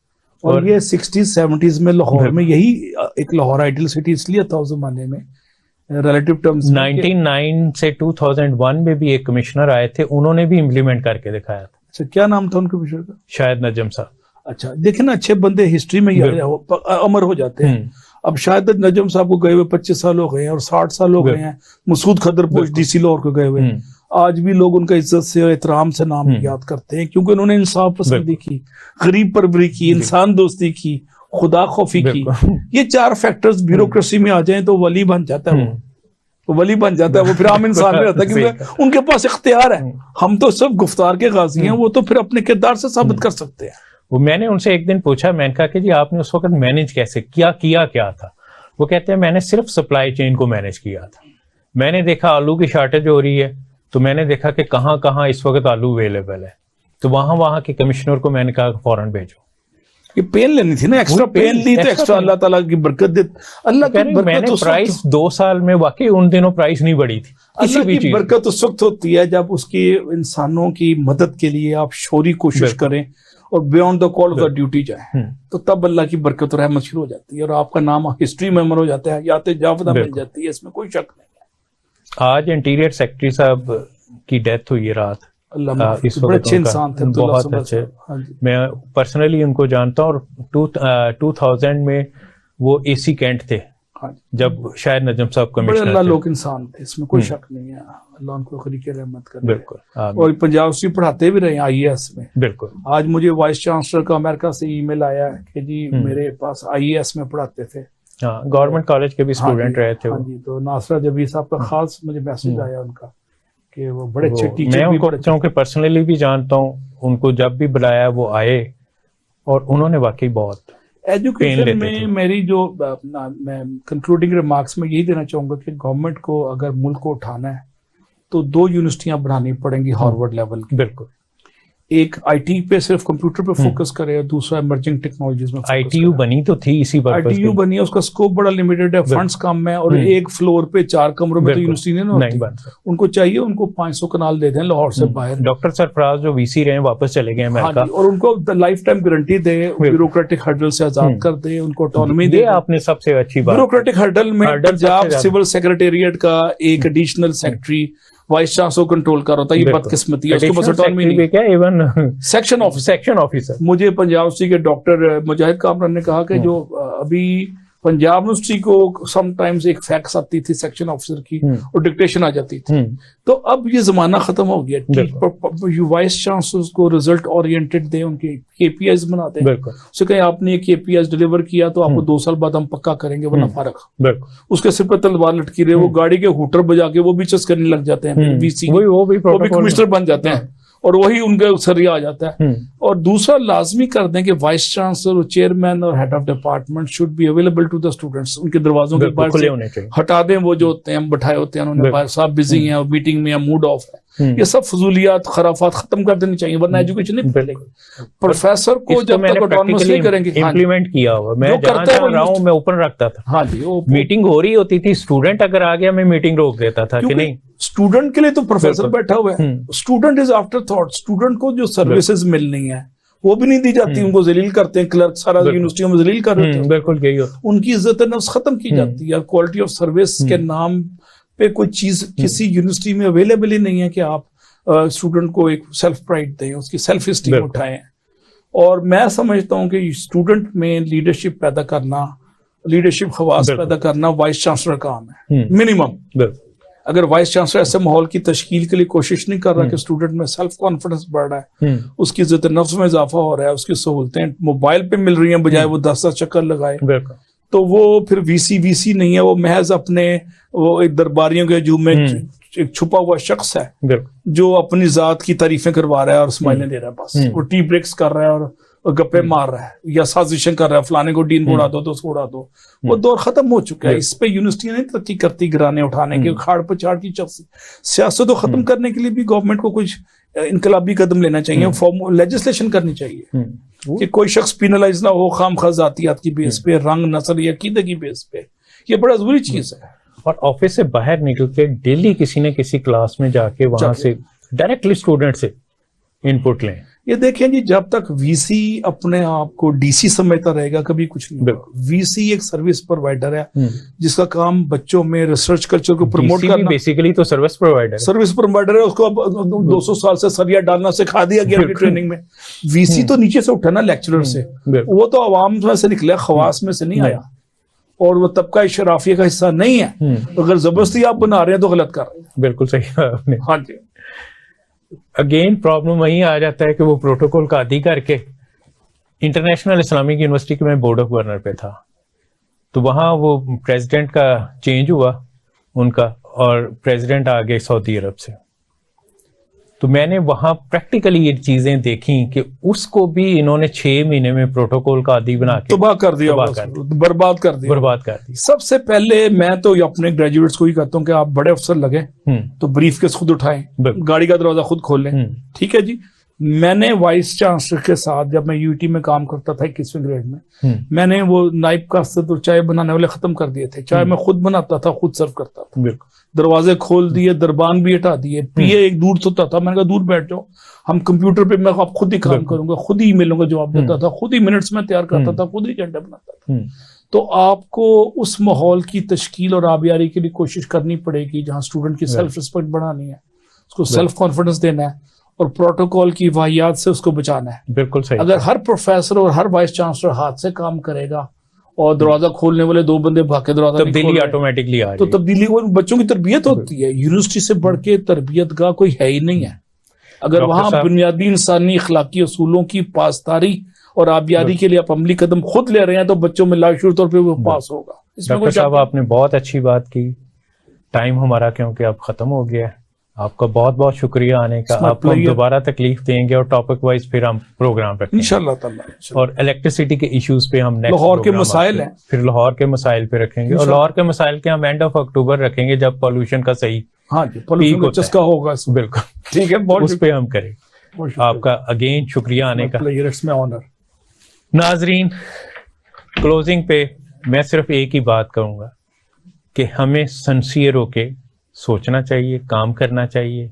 और ये 60s 70s में लाहौर में यही एक लाहौर आइडियल सिटी इसलिए था उस जमाने में रिलेटिव टर्म्स 1999 से 2001 में भी एक कमिश्नर आए थे, उन्होंने भी इम्प्लीमेंट करके दिखाया था। अच्छा, क्या नाम था उनके कमिश्नर का? शायद नजम साहब। अच्छा, देखिए ना, अच्छे बंदे हिस्ट्री में अमर हो जाते हैं। अब शायद नजम साहब को गए हुए 25 साल हो गए हैं और 60 साल हो गए हैं। मसूद खदरपोश डीसी लाहौर को गए हुए, आज भी लोग उनका इज्जत से और एहतराम से नाम याद करते हैं, क्योंकि उन्होंने इंसाफ पसंदी की, गरीब परवरी की, इंसान दोस्ती की, खुदा खौफी की। ये 4 फैक्टर्स ब्यूरोक्रेसी में आ जाएं तो वली बन जाता है, वो वली बन जाता है, वो फिर आम इंसान में रहता है, क्योंकि उनके पास इख्तियार है। हम तो सब गुफ्तार के गाजी हैं, वो तो फिर अपने किरदार से साबित कर सकते हैं। वो मैंने उनसे एक दिन पूछा, मैंने कहा कि जी आपने उस वक्त मैनेज कैसे किया क्या था? वो कहते हैं मैंने सिर्फ सप्लाई चेन को मैनेज किया था। मैंने देखा आलू की शॉर्टेज हो रही है, तो मैंने देखा कि कहाँ कहाँ इस वक्त आलू अवेलेबल है, तो वहां के कमिश्नर को मैंने कहा फौरन भेजो। ये पेन लेनी थी ना, एक्स्ट्रा पेन ली तो एक्स्ट्रा अल्लाह ताला की बरकत दे। अल्लाह की बरकत मैंने प्राइस 2 साल में वाकई उन दिनों प्राइस नहीं बढ़ी थी। अल्लाह की बरकत उस वक्त होती है जब उसकी इंसानों की मदद के लिए आप शौरी कोशिश करें और beyond the call of the duty जाए, तो तब अल्लाह की बरकत और रहमत शुरू हो जाती है और आपका नाम हिस्ट्री में अमर हो जाता है, याते जावदा मिल जाती है, इसमें कोई शक नहीं है। आज इंटीरियर सेक्रेटरी साहब की डेथ हुई है रात। इस बड़े अच्छे इंसान थे, बहुत अच्छे। मैं पर्सनली उनको जानता हूँ और 2000 में वो एसी कैंट थे, जब शायद नजम साहब कमिश्नर थे। लोग इंसान थे, इसमें कोई शक नहीं है। अल्लाह उनको खरीके रहमत करे। बिल्कुल। और पंजाब से पढ़ाते भी रहे IAS में। बिल्कुल। आज मुझे वाइस चांसलर का अमेरिका से ईमेल आया है कि जी मेरे पास IAS में पढ़ाते थे, गवर्नमेंट कॉलेज के भी स्टूडेंट रहे थे। हाँ जी, तो नासरा जबी साहब का खास मुझे मैसेज आया उनका कि वो बड़े अच्छे टीचर। मैं उनको क्योंकि पर्सनली भी जानता हूँ, उनको जब भी बुलाया वो आए और उन्होंने वाकई बहुत एजुकेशन में मेरी जो मैं कंक्लूडिंग रिमार्क्स में यही देना चाहूंगा कि गवर्नमेंट को अगर मुल्क को उठाना है तो 2 यूनिवर्सिटियां बनानी पड़ेंगी हार्वर्ड लेवल की। बिल्कुल। एक IT पे सिर्फ कंप्यूटर पे फोकस करे और दूसरा इमर्जिंग टेक्नोलॉजीज में। ITU बनी तो थी इसी पर्पस ITU बनी है, उसका स्कोप बड़ा लिमिटेड है, फंड्स कम है और एक फ्लोर पे 4 कमरों में तो यूनिवर्सिटी नहीं होती। उनको चाहिए, उनको 500 कनाल दे दें लाहौर से बाहर। डॉक्टर सरफराज जो VC रहे वापस चले गए अमेरिका, और उनको लाइफ टाइम गारंटी दे, ब्यूरोक्रेटिक हर्डल से आजाद कर दे, उनको ऑटोनॉमी दे। आपने सबसे अच्छी बात, ब्यूरोक्रेटिक हर्डल में पंजाब सिविल सेक्रेटेरिएट का एक additional secretary vice chancellor control कर रहा था। ये बदकिस्मती है, उसके पास ऑटोनॉमी नहीं है। इवन सेक्शन ऑफिसर मुझे पंजाब यूनिवर्सिटी के डॉक्टर मुजाहिद कामरान ने कहा कि जो अभी पंजाब यूनिवर्सिटी को समटाइम्स एक फैक्स आती थी सेक्शन ऑफिसर की और डिक्टेशन आ जाती थी, तो अब ये जमाना खत्म हो गया। वाइस चांसलर को रिजल्ट ओरिएंटेड दे, उनके KPIs बनाते हैं, उसे कहें आपने ये KPIs डिलीवर किया तो आपको 2 साल बाद हम पक्का करेंगे वरना फारग। उसके सिर पर तलवार लटकी रहे, वो गाड़ी के हुटर बजा के वो भी चस करने लग जाते हैं, VC वो भी कमिश्नर बन जाते हैं और वही उनके सरिया आ जाता है। और दूसरा लाजमी कर दें कि वाइस चांसलर, चेयरमैन और head of department should be available to the students. उनके दरवाजों के बाहर से हटा दें वो जो होते हैं बैठाए होते हैं, उन्होंने बाहर साहब बिजी हैं और मीटिंग में मूड ऑफ है। ये सब फजूलियात खराफात खत्म कर देनी चाहिए, वरना एजुकेशन नहीं फैलेगी। प्रोफेसर को जब तक ऑटोनॉमस नहीं करेंगे, इंप्लीमेंट किया हुआ मैं जहां रहा हूं, मैं ओपन रखता था। हाँ जी, वो मीटिंग हो रही होती थी, स्टूडेंट अगर आ गया मैं मीटिंग रोक देता था कि नहीं, स्टूडेंट के लिए तो प्रोफेसर बैठा हुआ है, student is after thought. Student को जो सर्विसेज मिलनी है वो भी नहीं दी जाती, उनको जलील करते हैं, क्लर्क सारा यूनिवर्सिटियों में जलील कर रहे हैं। बिल्कुल यही होता, उनकी इज्जत नफ्स खत्म की जाती है। क्वालिटी ऑफ सर्विस के नाम पे कोई चीज किसी यूनिवर्सिटी में अवेलेबल ही नहीं है कि आप स्टूडेंट को एक सेल्फ प्राइड दें, उसकी सेल्फ स्टीम उठाएं। और मैं समझता हूं कि स्टूडेंट में लीडरशिप पैदा करना, लीडरशिप खवास पैदा करना वाइस चांसलर का काम है मिनिमम। अगर वाइस चांसलर ऐसे माहौल की तश्कील के लिए कोशिश नहीं कर रहा कि स्टूडेंट में सेल्फ कॉन्फिडेंस बढ़ रहा है, उसकी इज्जत नफ्स में इजाफा हो रहा है, उसकी सहूलतें मोबाइल पे मिल रही हैं बजाय वो 10 चक्कर लगाए, तो वो फिर VC नहीं है, वो महज अपने वो एक दरबारियों के हजूम में एक छुपा हुआ शख्स है जो अपनी जात की तारीफें करवा रहा है और स्माइलें दे रहा है, बस वो टी ब्रेक्स कर रहा है और गप्पे मार रहा है या साजिशें कर रहा है, फलाने को डीन को उड़ा दो तो उसको उड़ा दो। वो दौर खत्म हो चुका है। इस पे यूनिवर्सिटियां नहीं तरक्की करती गिराने उठाने के, खाड़ पछाड़ की सियासत को खत्म करने के लिए भी गवर्नमेंट को कुछ इनकलाबी कदम लेना चाहिए, लेजिस्लेशन करनी चाहिए कि कोई शख्स पिनलाइज ना हो खामखा जातियात की बेस पे, रंग नस्ल या अकीदे की बेस पे। ये बड़ा जरूरी चीज है। और ऑफिस से बाहर निकल के डेली किसी न किसी क्लास में जाके वहां से डायरेक्टली स्टूडेंट से इनपुट लें। ये देखें जी, जब तक वीसी अपने आप को डीसी समझता रहेगा कभी कुछ नहीं होगा। वीसी एक सर्विस प्रोवाइडर है जिसका काम बच्चों में रिसर्च कल्चर को प्रमोट करना। बेसिकली तो सर्विस प्रोवाइडर है, उसको अब 200 साल से सरिया डालना सिखा दिया गया अपनी ट्रेनिंग में। वीसी तो नीचे से उठा ना, लेक्चरर से, वो तो आवाम में से निकला, खवास में से नहीं आया, और वो तबका शराफिया का हिस्सा नहीं है। तो अगर जबरदस्ती आप बना रहे हैं तो गलत कर रहे हैं। बिल्कुल सही कहा आपने। हाँ जी। अगेन प्रॉब्लम वही आ जाता है कि वो प्रोटोकॉल का आदी करके, इंटरनेशनल इस्लामिक यूनिवर्सिटी के मैं बोर्ड ऑफ गवर्नर पे था, तो वहां वो प्रेसिडेंट का चेंज हुआ उनका, और प्रेसिडेंट आ गए सऊदी अरब से। तो मैंने वहां प्रैक्टिकली ये चीजें देखी कि उसको भी इन्होंने 6 महीने में प्रोटोकॉल का आदी बना के तबाह कर दिया, बर्बाद कर दिया। सबसे पहले मैं तो अपने ग्रेजुएट्स को ही कहता हूँ कि आप बड़े अफसर लगे तो ब्रीफकेस खुद उठाएं, गाड़ी का दरवाजा खुद खोलें। ठीक है जी। मैंने वाइस चांसलर के साथ, जब मैं यूटी में काम करता था 21वें ग्रेड में, मैंने वो नाइब का तो चाय बनाने वाले खत्म कर दिए थे। चाय मैं खुद बनाता था, खुद सर्व करता था। दरवाजे खोल दिए, दरबान भी हटा दिए, पीए एक दूर सोता था, मैंने कहा दूर बैठ जाओ, हम कंप्यूटर पे मैं आप खुद ही काम करूंगा, खुद ही ईमेलों का जवाब देता था, खुद ही मिनट्स में तैयार करता था, खुद ही एजेंडा बनाता था। तो आपको उस माहौल की तश्कील और आबियारी के लिए कोशिश करनी पड़ेगी जहां स्टूडेंट की सेल्फ रिस्पेक्ट बढ़ानी है, उसको सेल्फ कॉन्फिडेंस देना है, और प्रोटोकॉल की वाहियात से उसको बचाना है। बिल्कुल सही। अगर हर प्रोफेसर और हर वाइस चांसलर हाथ से काम करेगा और दरवाजा खोलने वाले 2 बंदे भागे दरवाजा तब्दीली ऑटोमेटिकली आ रही है। तो तब्दीली वो बच्चों की तरबियत होती है। यूनिवर्सिटी से बढ़ के तरबियत का कोई है ही नहीं है। अगर वहां बुनियादी इंसानी अखलाकी असूलों की पासदारी और आबियारी के लिए आप अमली कदम खुद ले रहे हैं तो बच्चों में लाशुर तौर पर वो पास होगा। डॉक्टर साहब, आपने बहुत अच्छी बात की। टाइम हमारा क्योंकि अब खत्म हो गया है। आपका बहुत बहुत शुक्रिया आने का। आपको हम दोबारा तकलीफ देंगे और टॉपिक वाइज फिर हम प्रोग्राम रखेंगे इंशाअल्लाह ताला। और इलेक्ट्रिसिटी के इश्यूज पे हम नेक्स्ट लाहौर के मसाइल हैं, फिर लाहौर के मसाइल पे रखेंगे, और लाहौर के मसाइल के हम एंड ऑफ अक्टूबर रखेंगे जब पॉल्यूशन का सही पॉल्यूशन का चस्का होगा। बिल्कुल ठीक है, उस पे हम करें। आपका अगेन शुक्रिया आने का। ऑनर। नाजरीन, क्लोजिंग पे मैं सिर्फ एक ही बात कहूंगा कि हमें सिंसियर होके सोचना चाहिए, काम करना चाहिए,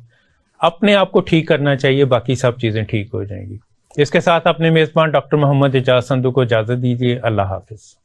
अपने आप को ठीक करना चाहिए, बाकी सब चीजें ठीक हो जाएंगी। इसके साथ अपने मेजबान डॉक्टर मोहम्मद एजाज संधू को इजाजत दीजिए। अल्लाह हाफिज।